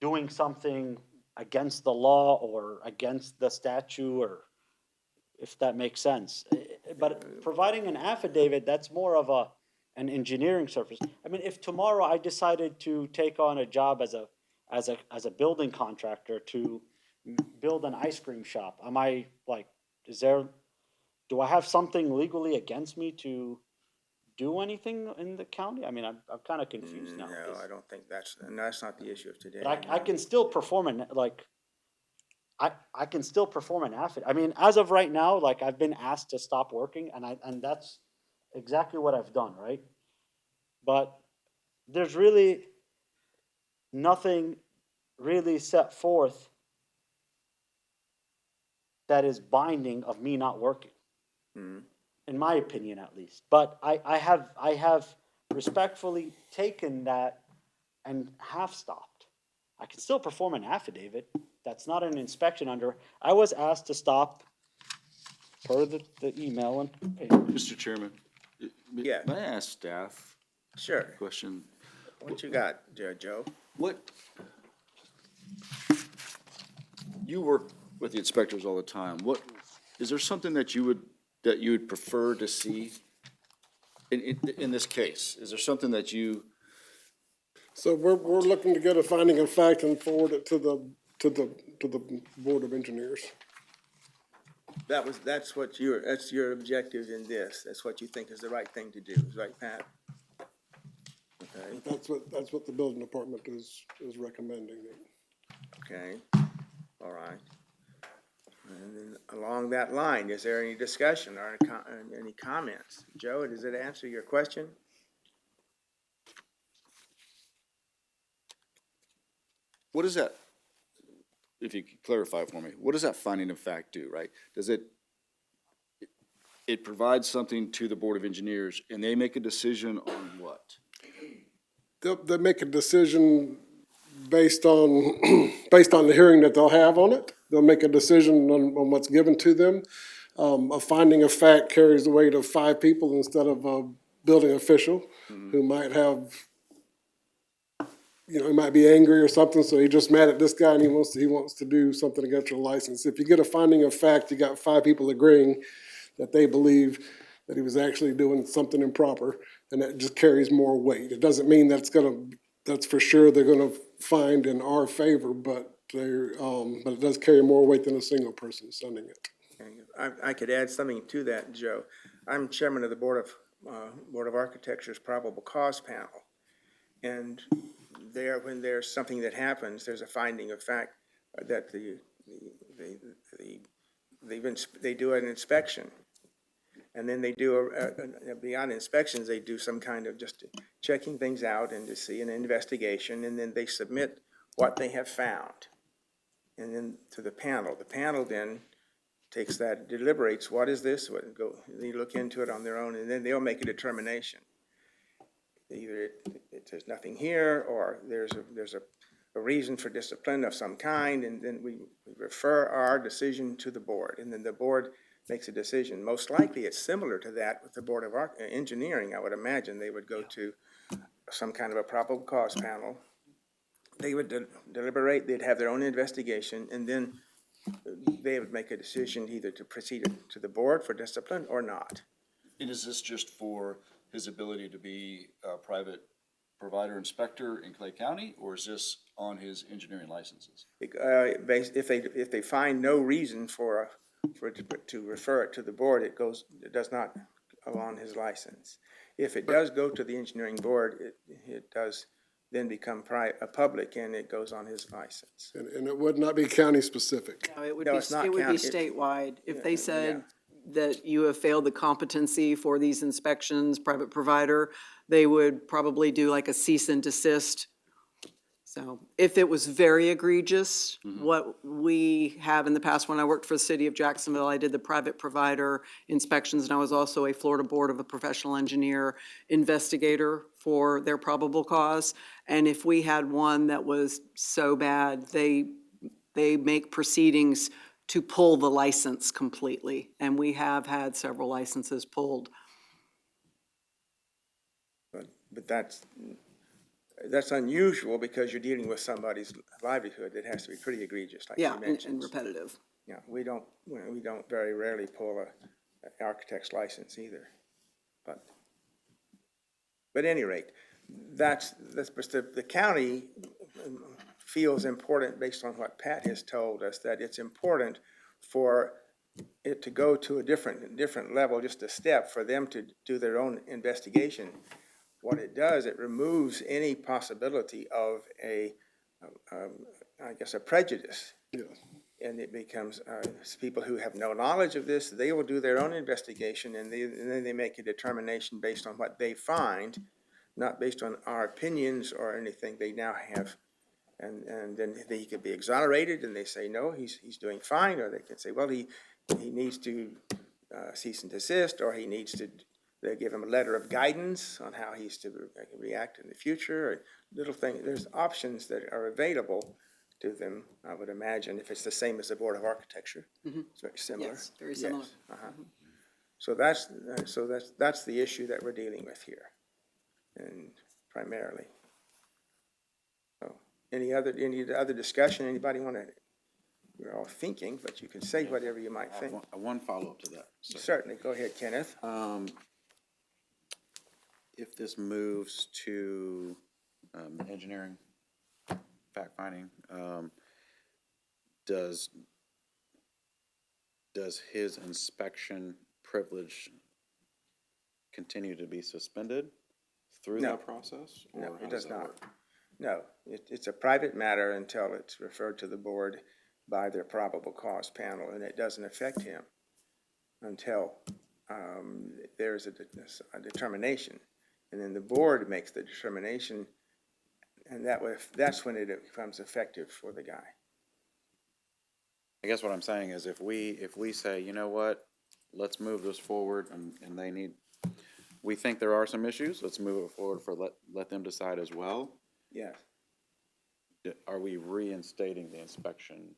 doing something against the law or against the statute, or if that makes sense. But providing an affidavit, that's more of an engineering service. I mean, if tomorrow I decided to take on a job as a building contractor to build an ice cream shop, am I like, do I have something legally against me to do anything in the county? I mean, I'm kind of confused now. No, I don't think and that's not the issue of today. But I can still perform I can still perform an affidavit. I mean, as of right now, like, I've been asked to stop working, and that's exactly what I've done, right? But there's really nothing really set forth that is binding of me not working. In my opinion, at least. But I have respectfully taken that and have stopped. I can still perform an affidavit. That's not an inspection under, I was asked to stop per the email and paper. Mr. Chairman, Yeah. may I ask staff Sure. a question? What you got, Joe? What, you work with the inspectors all the time. What, is there something that you would prefer to see in this case? Is there something that you, So we're looking to get a finding of fact and forward it to the Board of Engineers. That's your objective in this. That's what you think is the right thing to do, right, Pat? Okay, That's what the building department is recommending. okay, all right. And then along that line, is there any discussion or any comments? Joe, does it answer your question? what is that? If you could clarify for me, what does that finding of fact do, right? Does it provides something to the Board of Engineers and they make a decision on what? They'll make a decision based on, based on the hearing that they'll have on it. They'll make a decision on what's given to them. A finding of fact carries the weight of 5 people instead of a building official who might have, he might be angry or something, so he's just mad at this guy and he wants to do something against your license. If you get a finding of fact, you got 5 people agreeing that they believe that he was actually doing something improper, and that just carries more weight. It doesn't mean that's for sure they're gonna find in our favor, but it does carry more weight than a single person sending it. I could add something to that, Joe. I'm chairman of the Board of Architecture's probable cause panel. And when there's something that happens, there's a finding of fact that they do an inspection. And then they do, beyond inspections, they do some kind of just checking things out and to see an investigation, and then they submit what they have found. And then to the panel. The panel then takes that, deliberates, what is this? They look into it on their own, and then they'll make a determination. Either there's nothing here, or there's a reason for discipline of some kind, and then we refer our decision to the board, and then the board makes a decision. Most likely, it's similar to that with the Board of Engineering. I would imagine they would go to some kind of a probable cause panel. They would deliberate, they'd have their own investigation, and then they would make a decision either to proceed to the board for discipline or not. And is this just for his ability to be a private provider inspector in Clay County, or is this on his engineering licenses? If they find no reason to refer it to the board, it does not go on his license. If it does go to the engineering board, it does then become public, and it goes on his license. And it would not be county specific. No, it would No, be, it's not it would be county. statewide. If they Yeah. said that you have failed the competency for these inspections, private provider, they would probably do like a cease and desist. So if it was very egregious, what we have in the past, when I worked for the city of Jacksonville, I did the private provider inspections, and I was also a Florida Board of a Professional Engineer investigator for their probable cause. And if we had one that was so bad, they make proceedings to pull the license completely. And we have had several licenses pulled. but that's unusual because you're dealing with somebody's livelihood. It has to be pretty egregious, like you Yeah, and mentioned. repetitive. Yeah, we don't very rarely pull an architect's license either, but at any rate, the county feels important based on what Pat has told us, that it's important for it to go to a different level, just a step, for them to do their own investigation. What it does, it removes any possibility of I guess, a prejudice. Yes. And it becomes, people who have no knowledge of this, they will do their own investigation, and then they make a determination based on what they find, not based on our opinions or anything they now have. And then he could be exonerated, and they say, no, he's doing fine, or they can say, well, he needs to cease and desist, or he needs to, they give him a letter of guidance on how he's to react in the future, or little things. There's options that are available to them, I would imagine, if it's the same as the Board of Architecture. It's very similar. Yes, very similar. Yes, So that's the issue that we're dealing with here, and primarily. So, any other discussion? Anybody want to? We're all thinking, but you can say whatever you might think. One follow-up to that. So, Certainly, go ahead, Kenneth. if this moves to, engineering fact-finding, does his inspection privilege continue to be suspended through No. that process? or No, how it does does that not. work? No, it's a private matter until it's referred to the board by their probable cause panel, and it doesn't affect him until there's a determination. And then the board makes the determination, and that's when it becomes effective for the guy. I guess what I'm saying is if we say, you know what, let's move this forward and we think there are some issues, let's move it forward let them decide as well. Yes. Are we reinstating the inspection?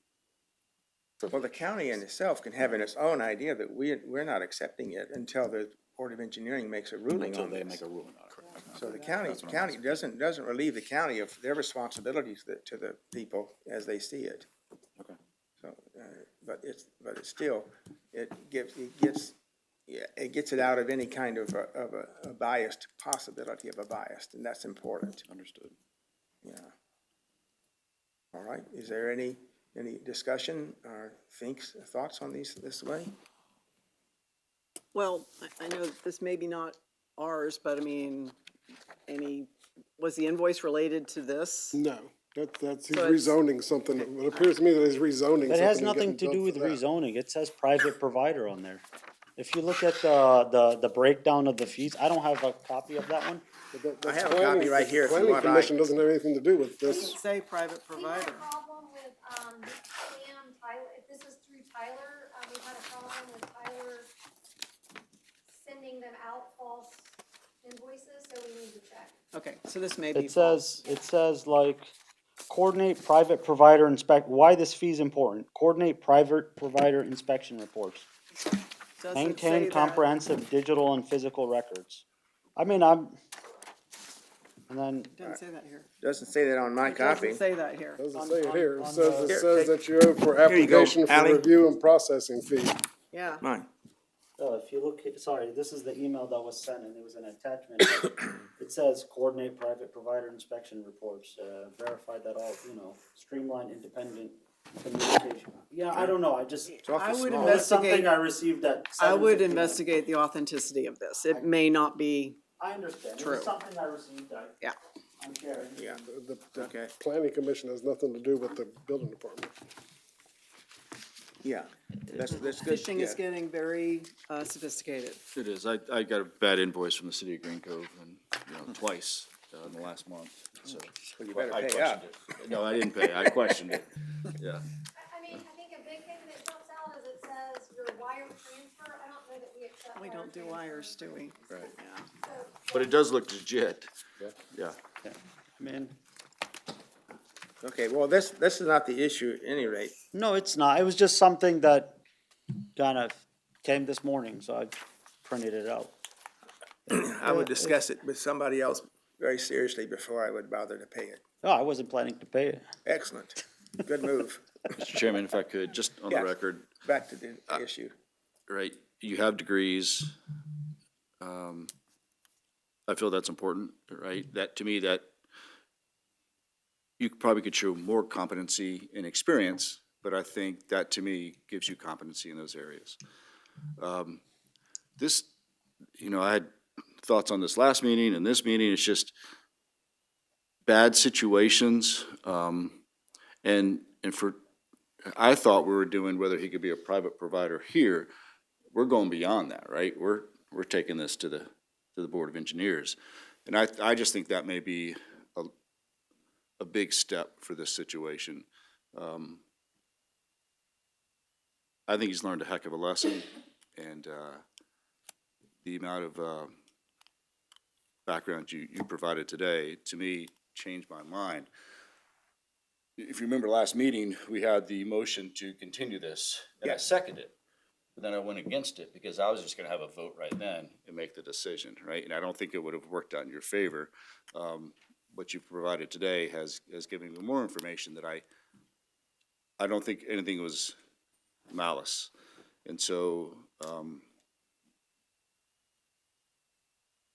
Well, the county in itself can have in its own idea that we're not accepting it until the Board of Engineering makes a ruling Until on they this. make a ruling on it. So the county That's what I'm doesn't relieve the county of their responsibilities to the people as they see it. Okay. So, but it's still, it gets it out of any kind of a biased possibility of a bias, and that's important. Understood. Yeah. All right, is there any discussion or thoughts on this way? Well, I know that this may be not ours, but I mean, was the invoice related to this? No, that's, he's So it's- rezoning something. It appears to me that he's rezoning something. It has and nothing getting to do billed with for that. rezoning. It says private provider on there. If you look at the breakdown of the fees, I don't have a copy of that one. But that- I that's have a copy planning- right here if you Planning want. commission doesn't have anything to do with Doesn't this. say private We had provider. a problem with, Sam Tyler, if this is through Tyler, we've had a problem with Tyler sending them out false invoices, so we need to check. Okay, so this may be It false. says like, coordinate private provider why this fee is important. Coordinate private provider inspection reports. Doesn't say Maintain that. comprehensive digital and physical records. I mean, and then, Doesn't say that here. Doesn't say that on my It copy. doesn't say that here. Doesn't say it here. It on says, the- it Here, says take- that you owe for Here you go, application for Ally. review and processing fee. Yeah, Mine. if you look, sorry, this is the email that was sent and it was an attachment. It says coordinate private provider inspection reports, verify that all, streamline independent communication. Yeah, I don't know, I just, It's awfully I would small. it was something investigate, I received at I would 7:51. investigate the authenticity of this. It may not be, I understand, it True. was something I received, Yeah. I'm sharing. Yeah, The okay, planning commission has nothing to do with the building department. yeah. That's good. fishing is yeah. getting very sophisticated. It is. I got a bad invoice from the city of Green Cove and, twice in the last month, so. Well, you better I pay questioned up. it. No, I didn't pay. I questioned it. Yeah. I mean, I think a big thing that jumps out is it says your wire transfer, I don't know that we accept. We don't do wires, do we? Right. Yeah. So, But it does look legit. Yeah. I mean, Okay, well, this is not the issue at any rate. no, it's not, it was just something that kind of came this morning, so I printed it out. I would discuss it with somebody else very seriously before I would bother to pay it. No, I wasn't planning to pay it. Excellent. Good move. Mr. Chairman, if I could, just on the Yes. record, Back to the issue. right, you have degrees. I feel that's important, right? That, to me, that you probably could show more competency and experience, but I think that, to me, gives you competency in those areas. This, I had thoughts on this last meeting and this meeting, it's just bad situations, and I thought we were doing whether he could be a private provider here. We're going beyond that, right? We're taking this to the Board of Engineers. And I just think that may be a big step for this situation. I think he's learned a heck of a lesson, and the amount of background you provided today, to me, changed my mind. If you remember last meeting, we had the motion to continue this, and I Yeah. seconded it. But then I went against it because I was just gonna have a vote right then and make the decision, right? And I don't think it would have worked out in your favor. What you provided today has given me more information that I don't think anything was malice. And so,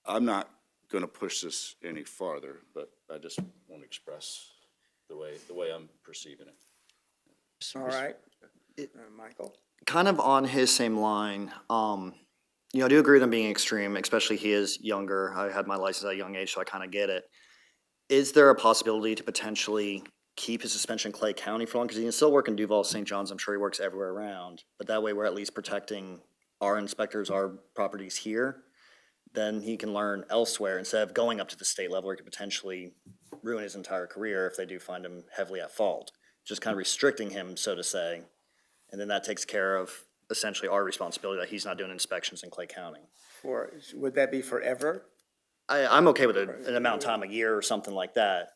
I'm not gonna push this any farther, but I just want to express the way I'm perceiving it. All right. Michael? Kind of on his same line, I do agree with him being extreme, especially he is younger. I had my license at a young age, so I kind of get it. Is there a possibility to potentially keep his suspension in Clay County for long? Because he can still work in Duval, St. John's. I'm sure he works everywhere around. But that way, we're at least protecting our inspectors, our properties here. Then he can learn elsewhere instead of going up to the state level, where he could potentially ruin his entire career if they do find him heavily at fault. Just kind of restricting him, so to say. And then that takes care of essentially our responsibility that he's not doing inspections in Clay County. Would that be forever? I'm okay with an amount of time, a year or something like that.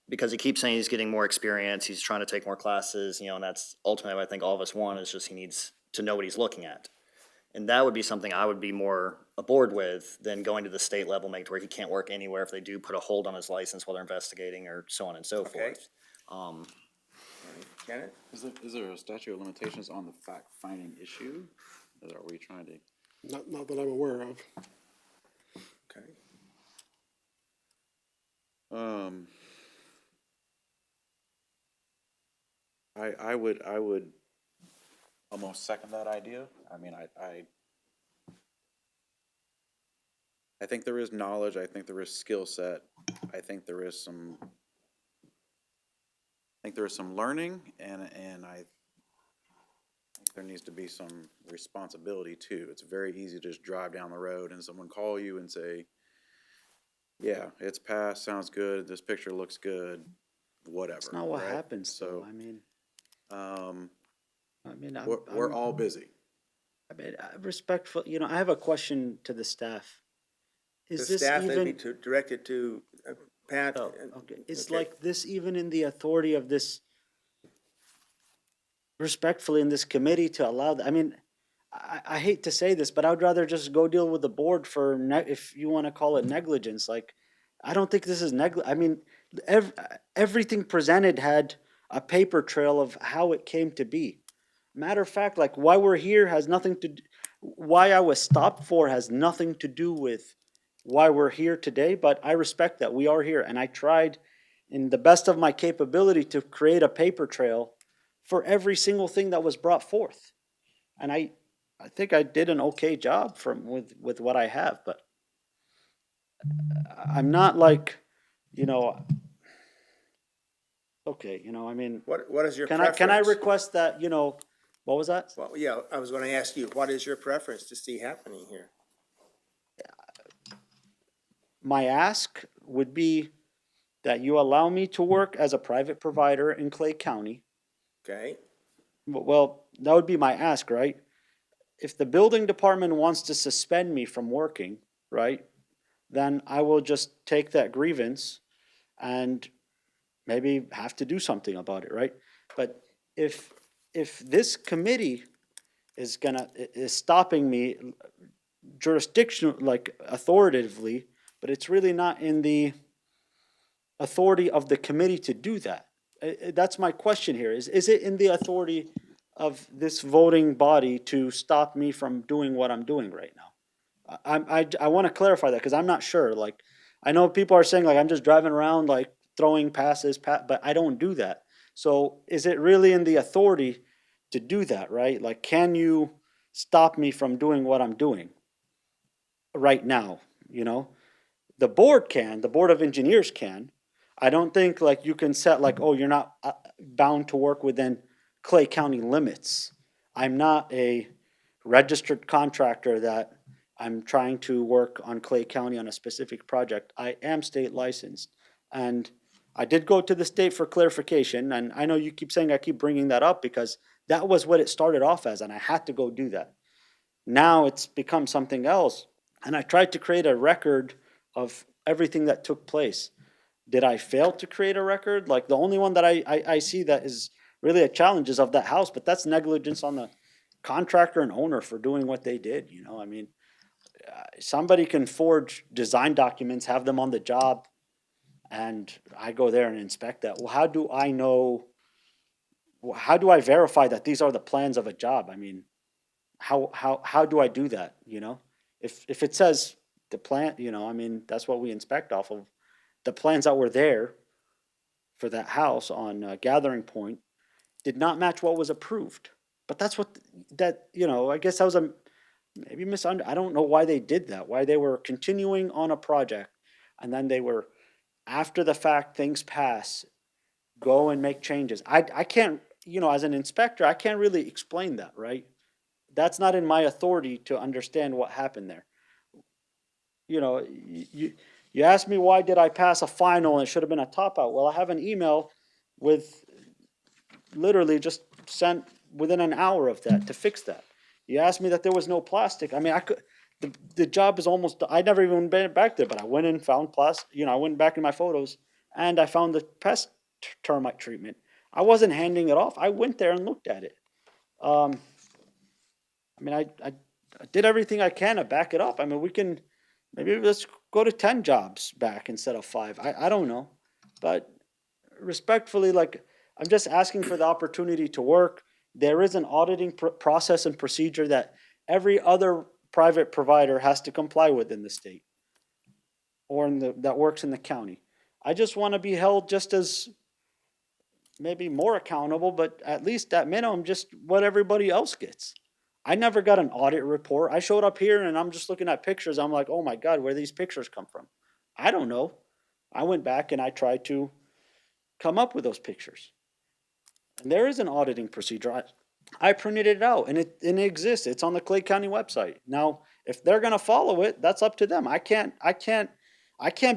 Because he keeps saying he's getting more experience, he's trying to take more classes, and that's ultimately what I think all of us want, is just he needs to know what he's looking at. And that would be something I would be more aboard with than going to the state level, make it where he can't work anywhere if they do put a hold on his license while they're investigating or so on and so Okay. forth. Kenneth? Is there a statute of limitations on the fact-finding issue? Or are we trying to? Not that I'm aware of. Okay. I would almost second that idea. I mean, I think there is knowledge, I think there is skill set, I think there is some learning, and I think there needs to be some responsibility too. It's very easy to just drive down the road and someone call you and say, yeah, it's passed, sounds good, this picture looks good, whatever. It's not what right? happens, though. So, I'm we're all busy. respectful, I have a question to the staff. The Is this staff may be even, directed to Pat. oh, okay, is Okay. like this even in the authority of this, respectfully, in this committee to allow, I hate to say this, but I would rather just go deal with the board for, if you want to call it negligence, like, I don't think this is everything presented had a paper trail of how it came to be. Matter of fact, like, why we're here has nothing to, why I was stopped for has nothing to do with why we're here today, but I respect that we are here, and I tried in the best of my capability to create a paper trail for every single thing that was brought forth. And I think I did an okay job with what I have, but I'm not like, okay, What is your can preference? I request that, what was that? Well, yeah, I was gonna ask you, what is your preference to see happening here? My ask would be that you allow me to work as a private provider in Clay County. Okay, Well, that would be my ask, right? If the building department wants to suspend me from working, right, then I will just take that grievance and maybe have to do something about it, right? But if this committee is stopping me jurisdictional, like authoritatively, but it's really not in the authority of the committee to do that. That's my question here, is it in the authority of this voting body to stop me from doing what I'm doing right now? I want to clarify that, because I'm not sure, like, I know people are saying, like, I'm just driving around, like, throwing passes, but I don't do that. So is it really in the authority to do that, right? Like, can you stop me from doing what I'm doing right now, you know? The board can, the Board of Engineers can. I don't think like you can set like, oh, you're not bound to work within Clay County limits. I'm not a registered contractor that I'm trying to work on Clay County on a specific project. I am state licensed. And I did go to the state for clarification, and I know you keep saying I keep bringing that up because that was what it started off as, and I had to go do that. Now it's become something else, and I tried to create a record of everything that took place. Did I fail to create a record? Like, the only one that I see that is really a challenge is of that house, but that's negligence on the contractor and owner for doing what they did, you know? I mean, somebody can forge design documents, have them on the job, and I go there and inspect that. Well, how do I know, how do I verify that these are the plans of a job? I mean, how do I do that, you know? If it says the plan, you know, I mean, that's what we inspect off of. The plans that were there for that house on Gathering Point did not match what was approved. But that's what, that, you know, I guess that was a, maybe I don't know why they did that, why they were continuing on a project, and then they were, after the fact, things pass, go and make changes. I can't, you know, as an inspector, I can't really explain that, right? That's not in my authority to understand what happened there. You know, you asked me why did I pass a final and it should have been a top out. Well, I have an email with literally just sent within an hour of that to fix that. You asked me that there was no plastic. I mean, I could, the job is almost, I never even been back there, but I went and found plastic, you know, I went back in my photos and I found the pest termite treatment. I wasn't handing it off. I went there and looked at it. I mean, I did everything I can to back it up. I mean, we can, maybe let's go to 10 jobs back instead of 5. I don't know. But respectfully, like, I'm just asking for the opportunity to work. There is an auditing process and procedure that every other private provider has to comply with in the state or in the, that works in the county. I just want to be held just as maybe more accountable, but at least at minimum, just what everybody else gets. I never got an audit report. I showed up here and I'm just looking at pictures. I'm like, oh my God, where these pictures come from? I don't know. I went back and I tried to come up with those pictures. And there is an auditing procedure. I printed it out and it exists. It's on the Clay County website. Now, if they're gonna follow it, that's up to them. I can't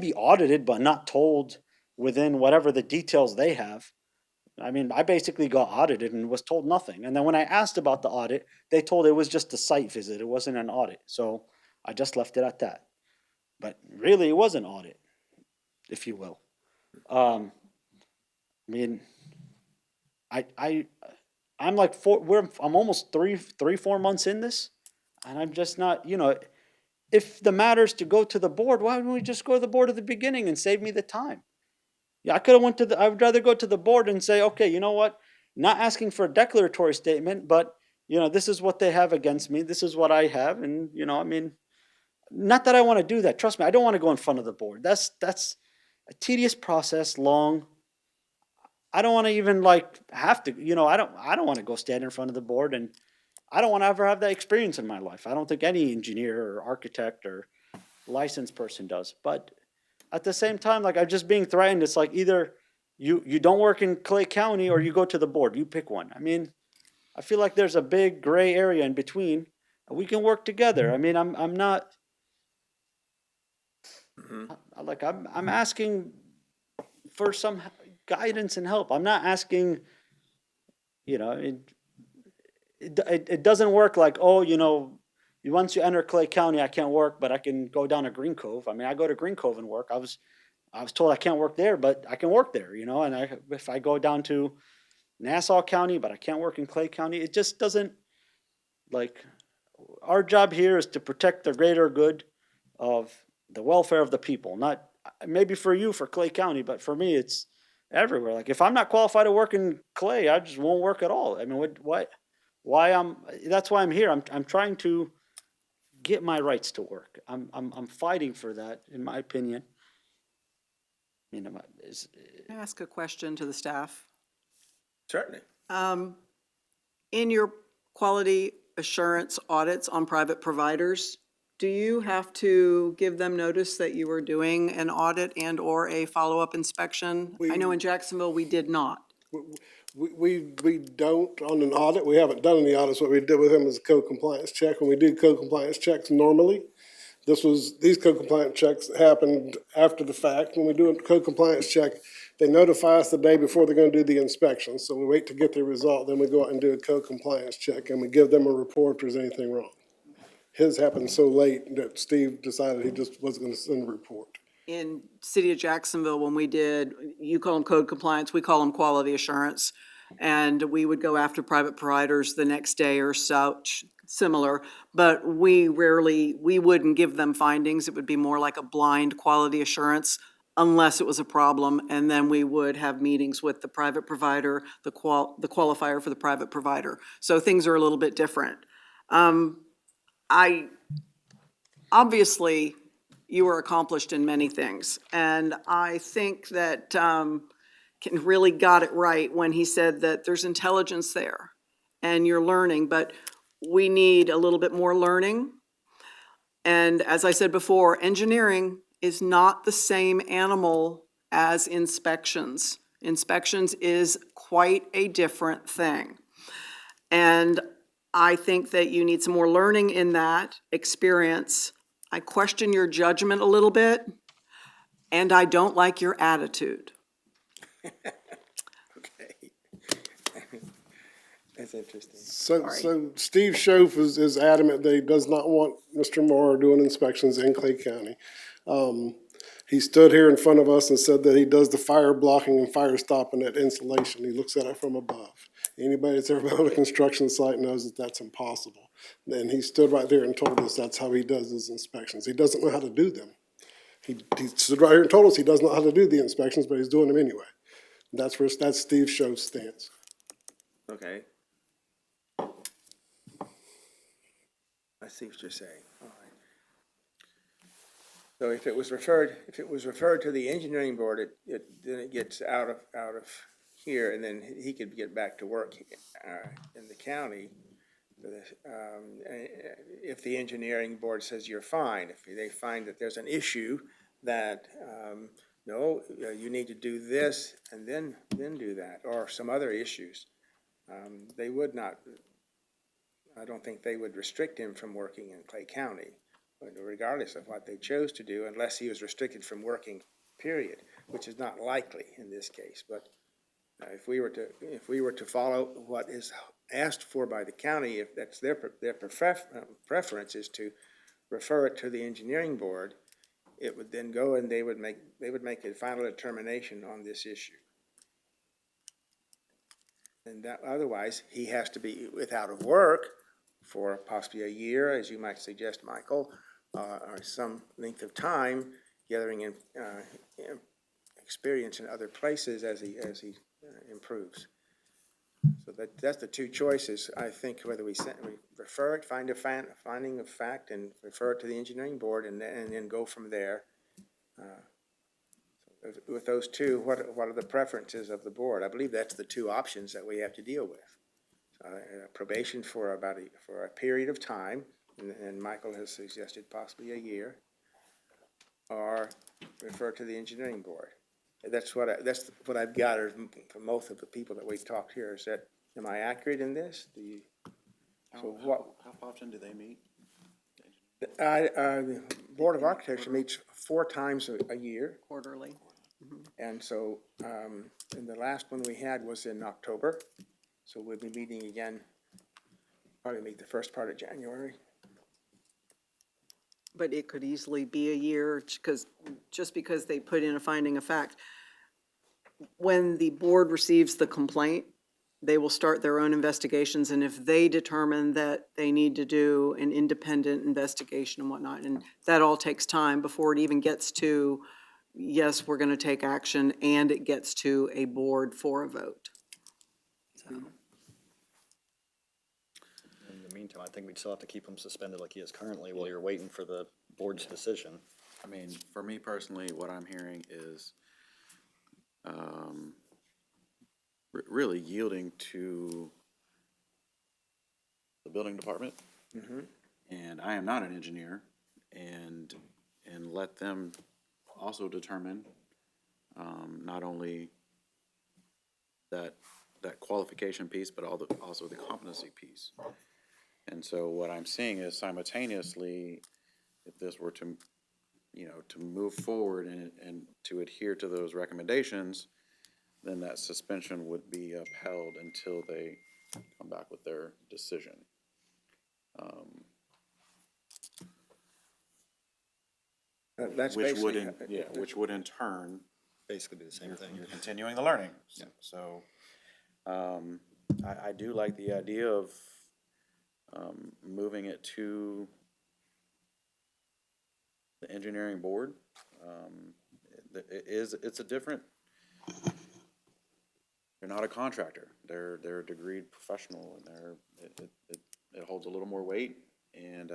be audited but not told within whatever the details they have. I mean, I basically got audited and was told nothing. And then when I asked about the audit, they told it was just a site visit. It wasn't an audit. So I just left it at that. But really, it was an audit, if you will. I mean, I'm like I'm almost 4 months in this, and I'm just not, you know, if the matter's to go to the board, why wouldn't we just go to the board at the beginning and save me the time? Yeah, I could have went to the, I would rather go to the board and say, okay, you know what? Not asking for a declaratory statement, but, you know, this is what they have against me. This is what I have. And, you know, I mean, not that I want to do that. Trust me, I don't want to go in front of the board. That's a tedious process, long. I don't want to even like have to, you know, I don't want to go stand in front of the board, and I don't want to ever have that experience in my life. I don't think any engineer or architect or licensed person does. But at the same time, like, I'm just being threatened. It's like either you don't work in Clay County or you go to the board. You pick one. I mean, I feel like there's a big gray area in between. We can work together. I mean, I'm not like I'm asking for some guidance and help. I'm not asking, you know, it doesn't work like, oh, you know, once you enter Clay County, I can't work, but I can go down to Green Cove. I mean, I go to Green Cove and work. I was told I can't work there, but I can work there, you know. And if I go down to Nassau County, but I can't work in Clay County, it just doesn't, like, our job here is to protect the greater good of the welfare of the people, not, maybe for you, for Clay County, but for me, it's everywhere. Like, if I'm not qualified to work in Clay, I just won't work at all. I mean, that's why I'm here. I'm trying to get my rights to work. I'm fighting for that, in my opinion. You know, Can I ask a question to the staff? Certainly. In your quality assurance audits on private providers, do you have to give them notice that you are doing an audit and/or a follow-up inspection? I know in Jacksonville, we did not. We don't on an audit, we haven't done any audits. What we did with him is a code compliance check. When we do code compliance checks normally, these code compliance checks happened after the fact. When we do a code compliance check, they notify us the day before they're gonna do the inspection. So we wait to get the result, then we go out and do a code compliance check, and we give them a report if there's anything wrong. His happened so late that Steve decided he just wasn't gonna send a report. In City of Jacksonville, when we did, you call them code compliance, we call them quality assurance. And we would go after private providers the next day or such, similar. But we wouldn't give them findings. It would be more like a blind quality assurance unless it was a problem. And then we would have meetings with the private provider, the qualifier for the private provider. So things are a little bit different. Obviously, you were accomplished in many things. And I think that Ken really got it right when he said that there's intelligence there and you're learning, but we need a little bit more learning. And as I said before, engineering is not the same animal as inspections. Inspections is quite a different thing. And I think that you need some more learning in that experience. I question your judgment a little bit, and I don't like your attitude. Okay. That's interesting. So Steve Schoaf is adamant that he does not want Mr. Moore doing inspections in Clay County. He stood here in front of us and said that he does the fire blocking and fire stopping at installation. He looks at it from above. Anybody that's ever been on a construction site knows that that's impossible. And he stood right there and told us that's how he does his inspections. He doesn't know how to do them. He stood right here and told us he doesn't know how to do the inspections, but he's doing them anyway. That's Steve Schoaf's stance. Okay. I see what you're saying. All right. So if it was referred to the engineering board, then it gets out of here, and then he could get back to work in the county. If the engineering board says you're fine, if they find that there's an issue that, no, you need to do this and then do that, or some other issues, they would not, I don't think they would restrict him from working in Clay County, regardless of what they chose to do, unless he was restricted from working, period, which is not likely in this case. But if we were to follow what is asked for by the county, if that's their preference is to refer it to the engineering board, it would then go and they would make a final determination on this issue. And that, otherwise, he has to be without of work for possibly a year, as you might suggest, Michael, or some length of time, gathering in experience in other places as he improves. So that's the two choices, I think, whether we refer it, find a finding of fact, and refer it to the engineering board, and then go from there. With those two, what are the preferences of the board? I believe that's the two options that we have to deal with. Probation for a period of time, and Michael has suggested possibly a year, or refer to the engineering board. That's what I've gathered from most of the people that we've talked here. Is that, am I accurate in this? How often do they meet? The Board of Architecture meets 4 times a year. Quarterly. And so, and the last one we had was in October. So we'll be meeting again, probably meet the first part of January. But it could easily be a year, just because they put in a finding of fact. When the board receives the complaint, they will start their own investigations, and if they determine that they need to do an independent investigation and whatnot, and that all takes time before it even gets to, yes, we're gonna take action, and it gets to a board for a vote. In the meantime, I think we'd still have to keep him suspended like he is currently while you're waiting for the board's decision. I mean, for me personally, what I'm hearing is, really yielding to the building department. And I am not an engineer, and let them also determine, not only that qualification piece, but also the competency piece. And so what I'm seeing is simultaneously, if this were to, to move forward and to adhere to those recommendations, then that suspension would be upheld until they come back with their decision. That's Which would, basically. which would in turn, Basically be the same thing. you're continuing the learning. So, I do like the idea of, moving it to the engineering board. It's a different, they're not a contractor, they're a degreed professional, and it holds a little more weight, and,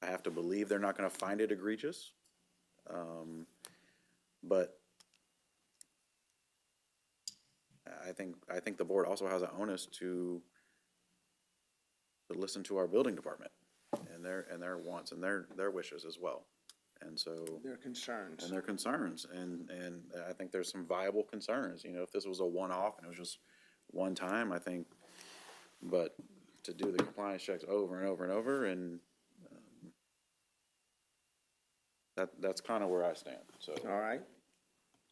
I have to believe they're not gonna find it egregious. But I think the board also has an onus to listen to our building department and their wants and their wishes as well. And so, Their concerns. and their concerns, and I think there's some viable concerns, if this was a one-off and it was just one time, I think, but to do the compliance checks over and over and over, and that's kind of where I stand, so. All right.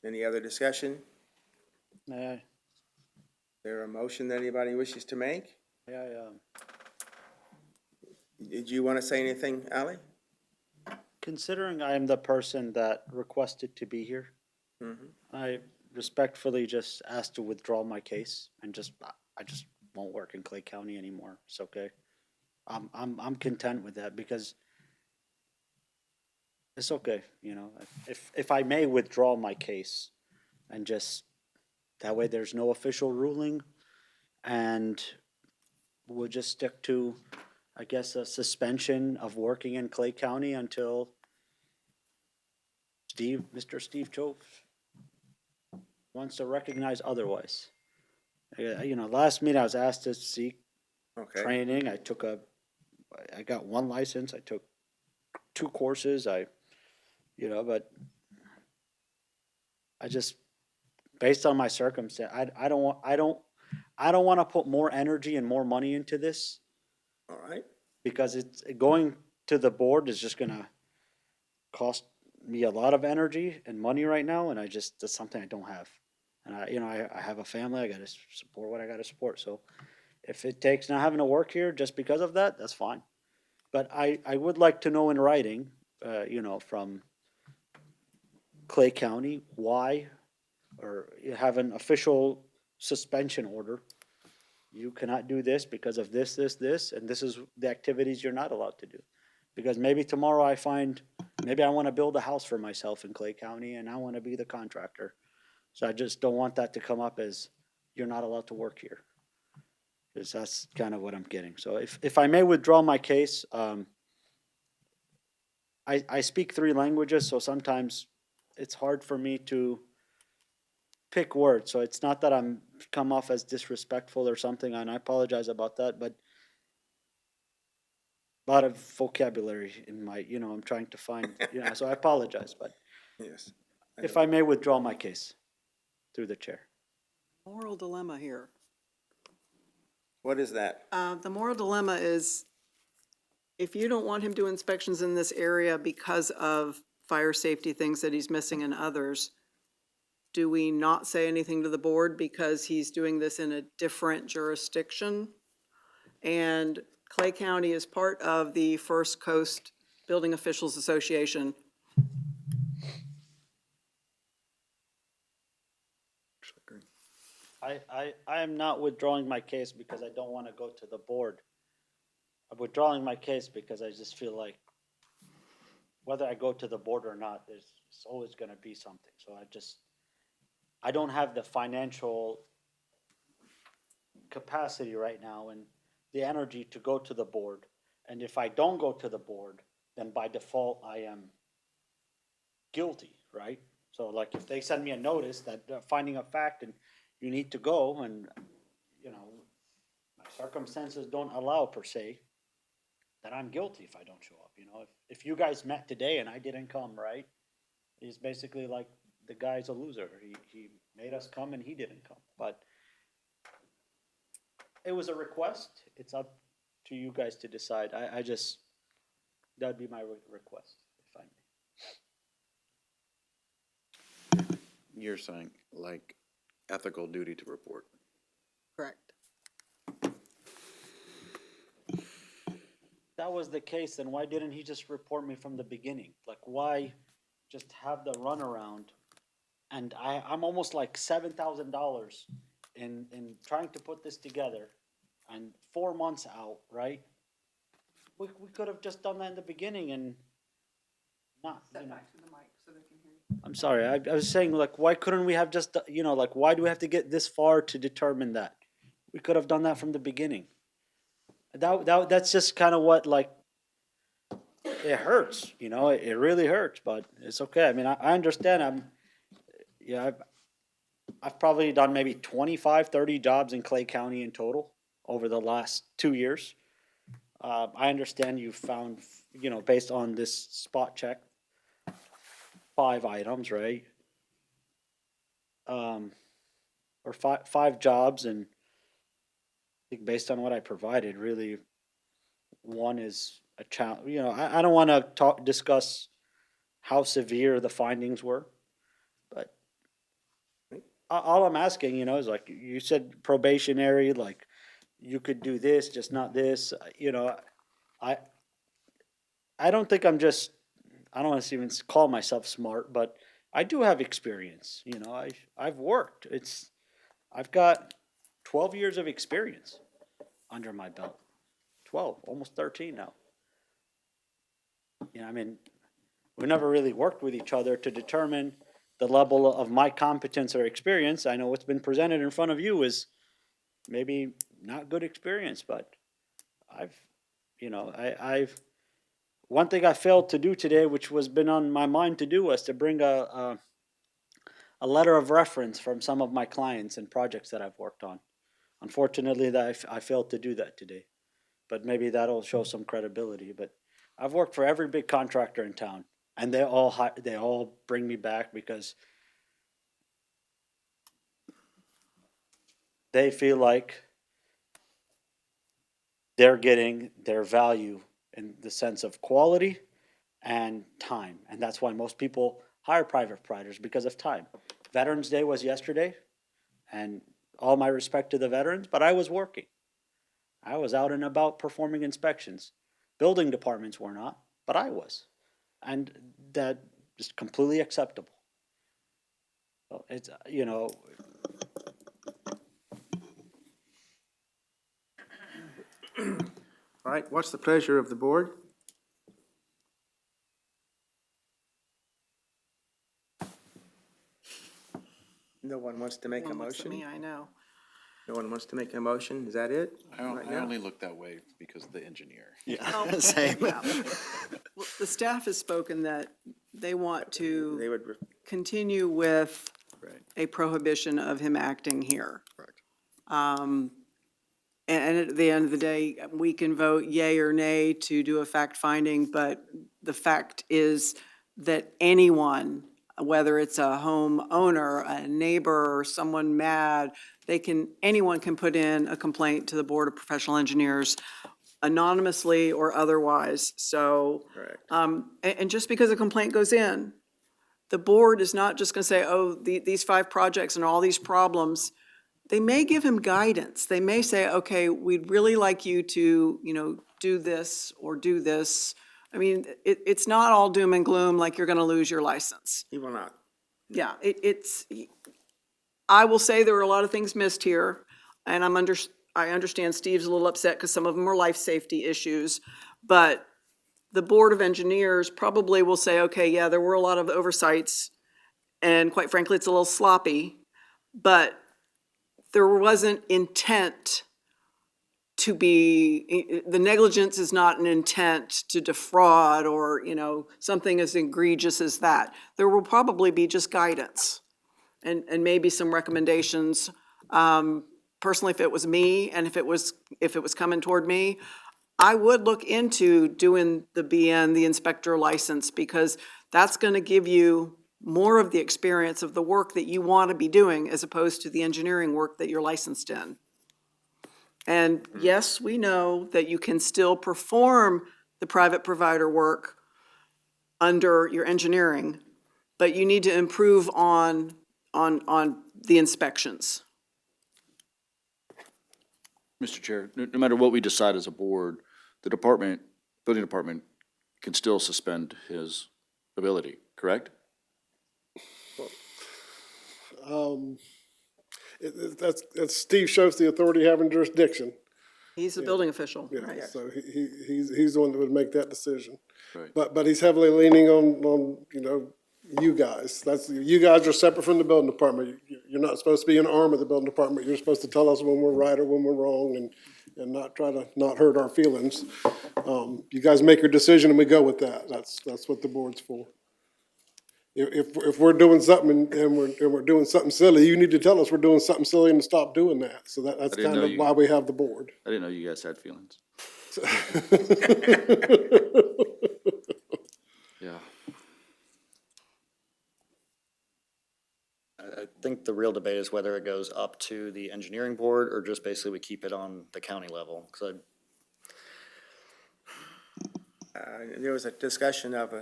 Any other discussion? May There a motion that anybody wishes to make? I, Did you want to say anything, Ally? considering I am the person that requested to be here, I respectfully just asked to withdraw my case and I just won't work in Clay County anymore. It's okay. I'm content with that because it's okay, if I may withdraw my case and just, that way there's no official ruling and we'll just stick to, I guess, a suspension of working in Clay County until Mr. Steve Jove wants to recognize otherwise. Last meeting I was asked to seek Okay. training. I got one license. I took 2 courses. But I just, based on my circumstance, I don't want to put more energy and more money into this All right. because it's going to the board is just gonna cost me a lot of energy and money right now, and that's something I don't have. And I have a family, I gotta support what I gotta support, so if it takes not having to work here just because of that, that's fine. But I would like to know in writing, from Clay County, why, or you have an official suspension order. You cannot do this because of this, and this is the activities you're not allowed to do. Because maybe tomorrow maybe I wanna build a house for myself in Clay County and I wanna be the contractor. So I just don't want that to come up as, you're not allowed to work here. Cause that's kind of what I'm getting. So if I may withdraw my case, I speak 3 languages, so sometimes it's hard for me to pick words. So it's not that I'm come off as disrespectful or something, and I apologize about that, but a lot of vocabulary in my, I'm trying to find, so I apologize, but Yes. if I may withdraw my case through the chair. Moral dilemma here. What is that? The moral dilemma is, if you don't want him doing inspections in this area because of fire safety things that he's missing and others, do we not say anything to the board because he's doing this in a different jurisdiction? And Clay County is part of the First Coast Building Officials Association. I am not withdrawing my case because I don't want to go to the board. I'm withdrawing my case because I just feel like whether I go to the board or not, there's always gonna be something. So I don't have the financial capacity right now and the energy to go to the board. And if I don't go to the board, then by default, I am guilty, right? So like if they send me a notice that finding a fact and you need to go and, you know, my circumstances don't allow per se, then I'm guilty if I don't show up, you know? If you guys met today and I didn't come, right? It's basically like the guy's a loser. He made us come and he didn't come, but it was a request. It's up to you guys to decide. I just, that'd be my request, if I may. You're saying like ethical duty to report. Correct. That was the case, then why didn't he just report me from the beginning? Like, why just have the runaround? And I'm almost like $7,000 in trying to put this together and 4 months out, right? We could have just done that in the beginning and not, you know. I'm sorry, I was saying, like, why couldn't we have just, you know, like, why do we have to get this far to determine that? We could have done that from the beginning. That's just kind of what, like, it hurts, you know, it really hurts, but it's okay. I mean, I understand. I've probably done maybe 25, 30 jobs in Clay County in total over the last 2 years. I understand you found, you know, based on this spot check, 5 items, right? Or five jobs, and I think based on what I provided, really, one is a challenge. You know, I don't want to discuss how severe the findings were, but all I'm asking, you know, is like you said, probationary, like you could do this, just not this. You know, I don't think I'm just. I don't want to even call myself smart, but I do have experience. You know, I've worked. I've got 12 years of experience under my belt. 12, almost 13 now. You know, I mean, we never really worked with each other to determine the level of my competence or experience. I know what's been presented in front of you is maybe not good experience, but I've one thing I failed to do today, which was been on my mind to do, was to bring a letter of reference from some of my clients and projects that I've worked on. Unfortunately, I failed to do that today, but maybe that'll show some credibility. But I've worked for every big contractor in town, and they all bring me back because they feel like they're getting their value in the sense of quality and time. And that's why most people hire private providers, because of time. Veterans Day was yesterday, and all my respect to the veterans, but I was working. I was out and about performing inspections. Building departments were not, but I was. And that is completely acceptable. So it's, you know, All right, what's the pleasure of the board? No one wants to make a One looks at motion? me, I know. No one wants to make a motion? Is that it? right I now? only look that way because of the engineer. Yeah, same. Yeah. Well, the staff has spoken that they want They to would, continue with right. a prohibition of him acting here. Correct. And at the end of the day, we can vote yay or nay to do a fact finding, but the fact is that anyone, whether it's a homeowner, a neighbor, someone mad, anyone can put in a complaint to the Board of Professional Engineers anonymously or otherwise. So, Correct. and just because a complaint goes in, the board is not just gonna say, oh, these 5 projects and all these problems. They may give him guidance. They may say, okay, we'd really like you to, you know, do this or do this. I mean, it's not all doom and gloom like you're gonna lose your license. He will not. Yeah, I will say there were a lot of things missed here, and I understand Steve's a little upset because some of them are life safety issues, but the Board of Engineers probably will say, okay, yeah, there were a lot of oversights, and quite frankly, it's a little sloppy, but there wasn't intent to be, the negligence is not an intent to defraud or, something as egregious as that. There will probably be just guidance and maybe some recommendations. Personally, if it was me and if it was coming toward me, I would look into doing the BN, the inspector license, because that's gonna give you more of the experience of the work that you want to be doing as opposed to the engineering work that you're licensed in. And yes, we know that you can still perform the private provider work under your engineering, but you need to improve on the inspections. Mr. Chair, no matter what we decide as a board, the building department can still suspend his ability, correct? That's Steve Schoaf's the authority having jurisdiction. He's the building official, Yeah, right? so he's the one that would make that decision. Right. But he's heavily leaning on, you guys. You guys are separate from the building department. You're not supposed to be an arm of the building department. You're supposed to tell us when we're right or when we're wrong and not try to not hurt our feelings. You guys make your decision and we go with that. That's what the board's for. If we're doing something and we're doing something silly, you need to tell us we're doing something silly and stop doing that. So that's didn't kind know of you- why we have the board. I didn't know you guys had feelings. Yeah. I think the real debate is whether it goes up to the engineering board or just basically we keep it on the county level. 'Cause There was a discussion of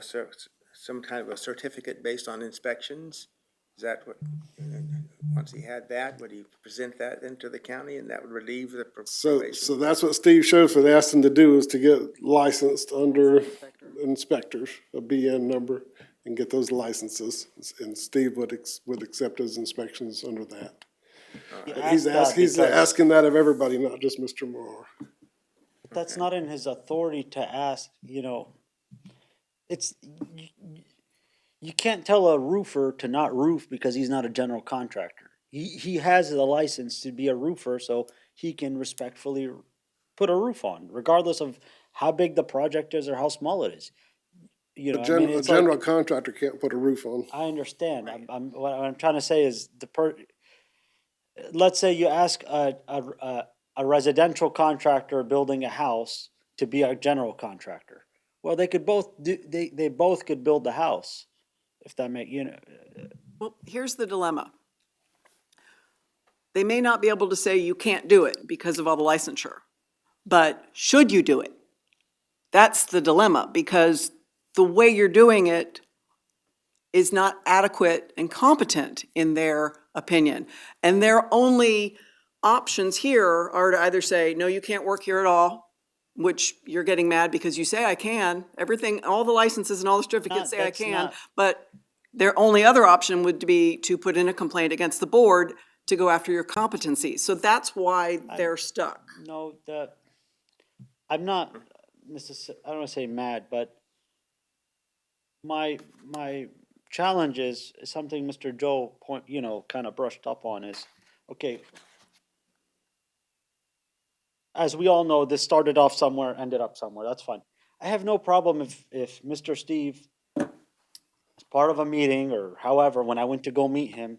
some kind of a certificate based on inspections. Is that what, once he had that, would he present that then to the county and that would relieve the probation? So that's what Steve Schofield asked him to do, is to get licensed under inspectors, a BN number, and get those licenses. And Steve would accept his inspections under that. He's asking that of everybody, not just Mr. Moore. That's not in his authority to ask, it's, you can't tell a roofer to not roof because he's not a general contractor. He has a license to be a roofer, so he can respectfully put a roof on, regardless of how big the project is or how small it is. A general contractor can't put a roof on. I understand. What I'm trying to say is let's say you ask a residential contractor building a house to be a general contractor. Well, they could both they both could build the house, if that Well, here's the dilemma. They may not be able to say you can't do it because of all the licensure, but should you do it? That's the dilemma, because the way you're doing it is not adequate and competent in their opinion. And their only options here are to either say, no, you can't work here at all, which you're getting mad because you say I can. Everything, all the licenses and all the certificates say I that's can, not- but their only other option would be to put in a complaint against the board to go after your competency. So that's why they're stuck. No, I'm not I don't wanna say mad, but my challenge is something Mr. Joe kind of brushed up on is, okay, as we all know, this started off somewhere, ended up somewhere, that's fine. I have no problem if Mr. Steve, as part of a meeting or however, when I went to go meet him,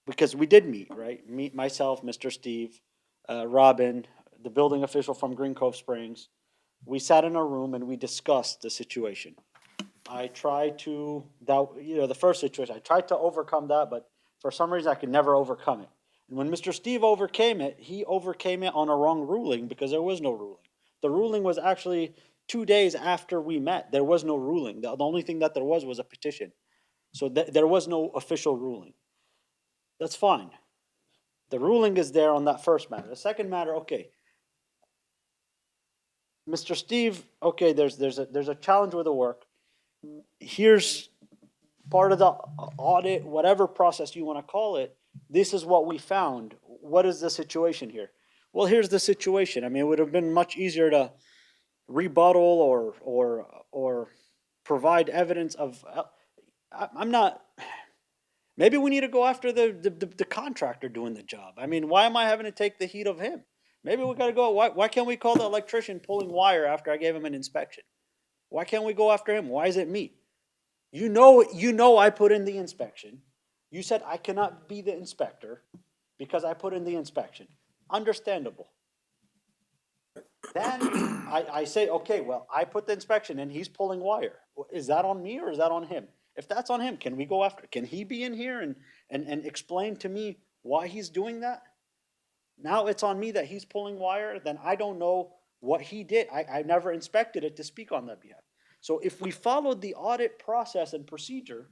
because we did meet, right? Meet myself, Mr. Steve, Robin, the building official from Green Cove Springs. We sat in a room and we discussed the situation. I tried to, the first situation, I tried to overcome that, but for some reason I could never overcome it. And when Mr. Steve overcame it, he overcame it on a wrong ruling because there was no ruling. The ruling was actually 2 days after we met. There was no ruling. The only thing that there was a petition. So there was no official ruling. That's fine. The ruling is there on that first matter. The second matter, okay. Mr. Steve, okay, there's a challenge with the work. Here's part of the audit, whatever process you want to call it, this is what we found. What is the situation here? Well, here's the situation. I mean, it would have been much easier to rebuttal or provide evidence of, I'm not, maybe we need to go after the contractor doing the job. I mean, why am I having to take the heat of him? Maybe we gotta go, why can't we call the electrician pulling wire after I gave him an inspection? Why can't we go after him? Why is it me? You know I put in the inspection. You said I cannot be the inspector because I put in the inspection. Understandable. Then I say, okay, well, I put the inspection in, he's pulling wire. Is that on me or is that on him? If that's on him, can we go after, can he be in here and explain to me why he's doing that? Now it's on me that he's pulling wire, then I don't know what he did. I never inspected it to speak on that behalf. So if we followed the audit process and procedure,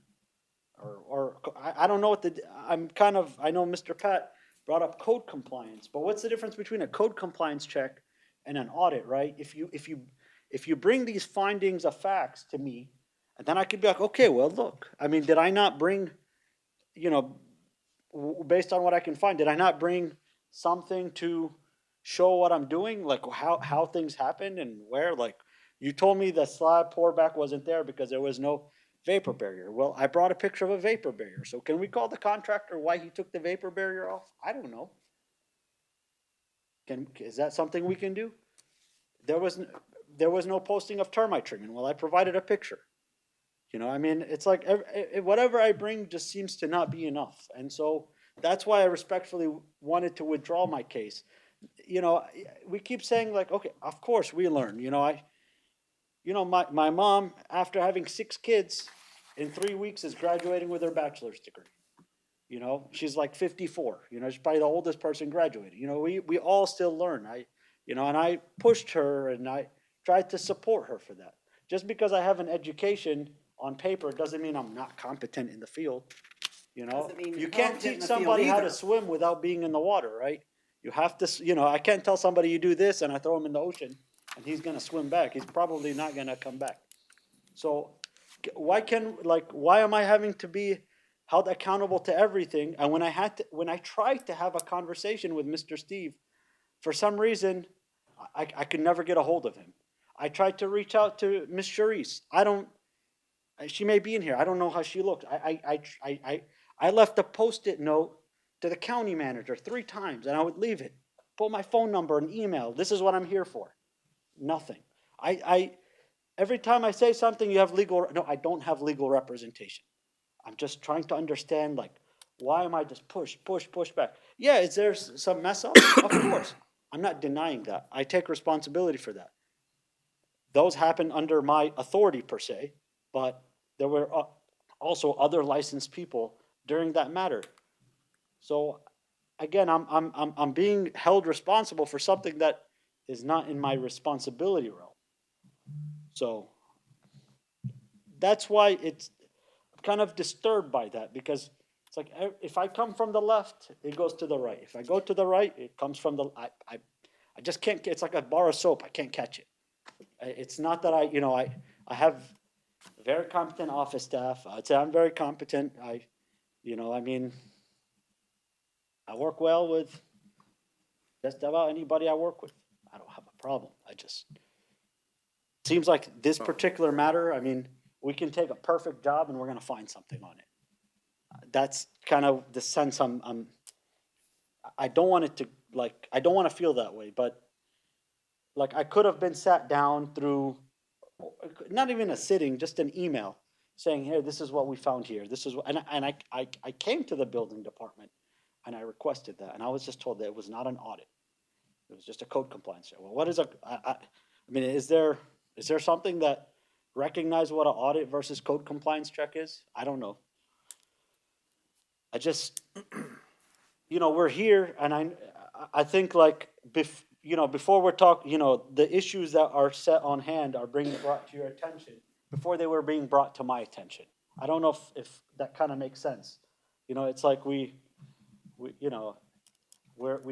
or I don't know what I know Mr. Pat brought up code compliance, but what's the difference between a code compliance check and an audit, right? If you bring these findings of facts to me, and then I could be like, okay, well, look, I mean, did I not bring, based on what I can find, did I not bring something to show what I'm doing, like how things happened and where? Like, you told me the slab pour back wasn't there because there was no vapor barrier. Well, I brought a picture of a vapor barrier. So can we call the contractor why he took the vapor barrier off? I don't know. Is that something we can do? There was no posting of termite treatment. Well, I provided a picture. I mean, it's like whatever I bring just seems to not be enough. And so that's why I respectfully wanted to withdraw my case. We keep saying like, okay, of course we learn. My mom, after having 6 kids, in 3 weeks is graduating with her bachelor's degree. She's like 54. She's probably the oldest person graduating. We all still learn. And I pushed her and I tried to support her for that. Just because I have an education on paper doesn't mean I'm not competent in the field. Doesn't mean You you're can't competent in teach the field somebody how to either. swim without being in the water, right? You have to, I can't tell somebody you do this and I throw him in the ocean and he's gonna swim back. He's probably not gonna come back. So why am I having to be held accountable to everything? And when I tried to have a conversation with Mr. Steve, for some reason, I could never get a hold of him. I tried to reach out to Miss Charisse. She may be in here. I don't know how she looked. I left a Post-it note to the county manager 3 times, and I would leave it. Put my phone number and email. This is what I'm here for. Nothing. Every time I say something, you have legal. No, I don't have legal representation. I'm just trying to understand, like, why am I just push back? Yeah, is there some mess up? Of course. I'm not denying that. I take responsibility for that. Those happen under my authority per se, but there were also other licensed people during that matter. So again, I'm being held responsible for something that is not in my responsibility realm. So that's why I'm kind of disturbed by that, because it's like if I come from the left, it goes to the right. If I go to the right, it comes from the I just can't. It's like a bar of soap. I can't catch it. It's not that I have very competent office staff. I'd say I'm very competent. I work well with just about anybody I work with. I don't have a problem. Seems like this particular matter, I mean, we can take a perfect job and we're gonna find something on it. That's kind of the sense I don't want it to, I don't wanna feel that way, but I could have been sat down through, not even a sitting, just an email saying, hey, this is what we found here. This is what, and I came to the building department and I requested that, and I was just told that it was not an audit. It was just a code compliance check. Well, what is I mean, is there something that recognizes what an audit versus code compliance check is? I don't know. I just, we're here, and I think before we're talking, the issues that are set on hand are being brought to your attention before they were being brought to my attention. I don't know if that kind of makes sense. It's like we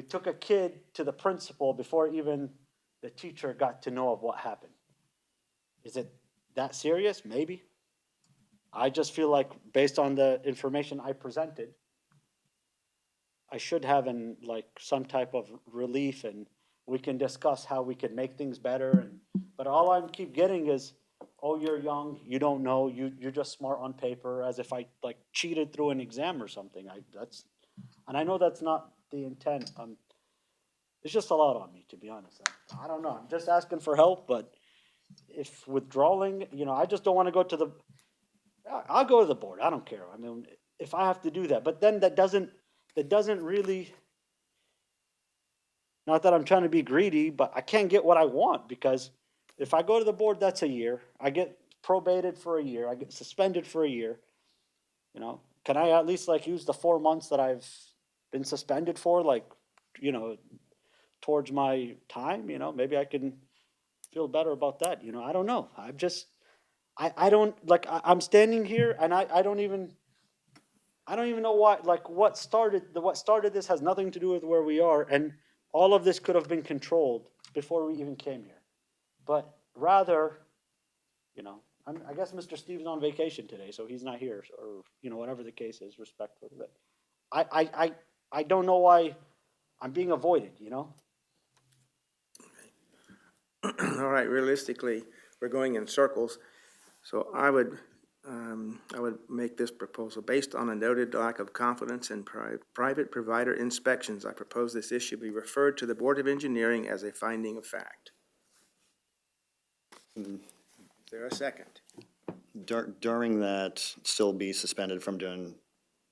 took a kid to the principal before even the teacher got to know of what happened. Is it that serious? Maybe. I just feel like, based on the information I presented, I should have some type of relief, and we can discuss how we can make things better, but all I keep getting is, oh, you're young, you don't know, you're just smart on paper, as if I cheated through an exam or something. And I know that's not the intent. It's just a lot on me, to be honest. I don't know, I'm just asking for help, but if withdrawing, I just don't wanna go to I'll go to the board, I don't care. I mean, if I have to do that, but then that doesn't really, not that I'm trying to be greedy, but I can't get what I want, because if I go to the board, that's a year. I get probated for a year, I get suspended for a year. Can I at least use the 4 months that I've been suspended for, towards my time, maybe I can feel better about that, I don't know. I don't, I'm standing here and I don't even know why, what started this has nothing to do with where we are, and all of this could have been controlled before we even came here. But rather, I guess Mr. Steve's on vacation today, so he's not here, or, whatever the case is, respectfully, but I don't know why I'm being avoided, All right, realistically, we're going in circles, so I would make this proposal. Based on a noted lack of confidence in private provider inspections, I propose this issue be referred to the Board of Engineering as a finding of fact. Is there a second? During that, still be suspended from doing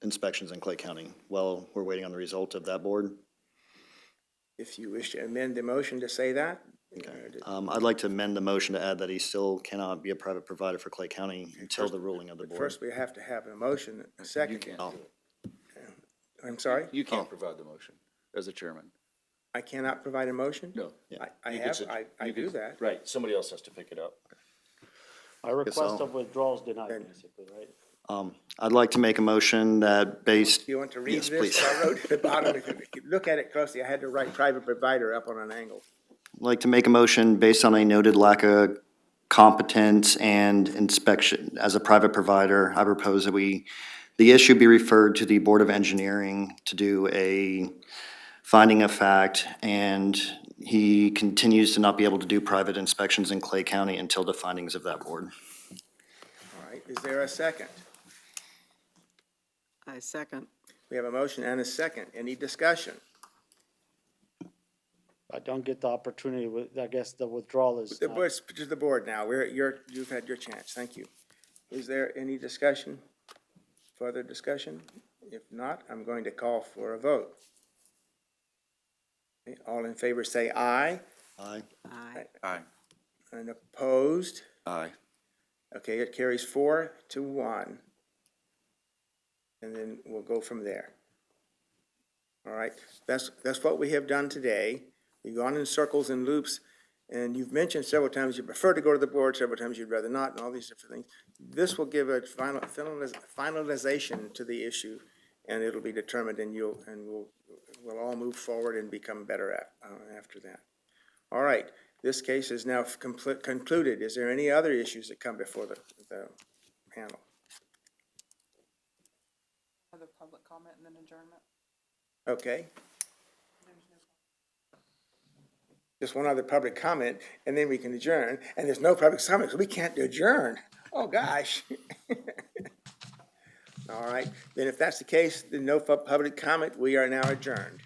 inspections in Clay County while we're waiting on the result of that board? If you wish to amend the motion to say that. I'd like to amend the motion to add that he still cannot be a private provider for Clay County until the ruling of the But board. first, we have to have a motion, a second. can't Oh. I'm sorry? You can't provide the motion as a chairman. I cannot provide a motion? No. I You have, could- I you do could- that. Right, somebody else has to pick it up. My request I'll- of withdrawal is denied, basically, right? I'd like to make a motion that based, Do you want to read Yes, this? please. I wrote at the bottom, if you look at it closely, I had to write private provider up on an angle. I'd like to make a motion based on a noted lack of competence and inspection as a private provider. I propose that the issue be referred to the Board of Engineering to do a finding of fact, and he continues to not be able to do private inspections in Clay County until the findings of that board. All right, is there a second? I second. We have a motion and a second. Any discussion? I don't get the opportunity, I guess the withdrawal is The not. board's to the board now. You've had your chance. Thank you. Is there any discussion? Further discussion? If not, I'm going to call for a vote. Okay, all in favor say aye. Aye. Aye. Aye. And opposed? Aye. Okay, it carries 4-1. And then we'll go from there. All right, that's what we have done today. We've gone in circles and loops, and you've mentioned several times you prefer to go to the board, several times you'd rather not, and all these different things. This will give a finalization to the issue, and it'll be determined, and we'll all move forward and become better after that. All right, this case is now concluded. Is there any other issues that come before the panel? Other public comment and then adjournment. Okay. Just one other public comment, and then we can adjourn, and there's no public comment, so we can't adjourn. Oh, gosh. All right, then if that's the case, then no public comment, we are now adjourned.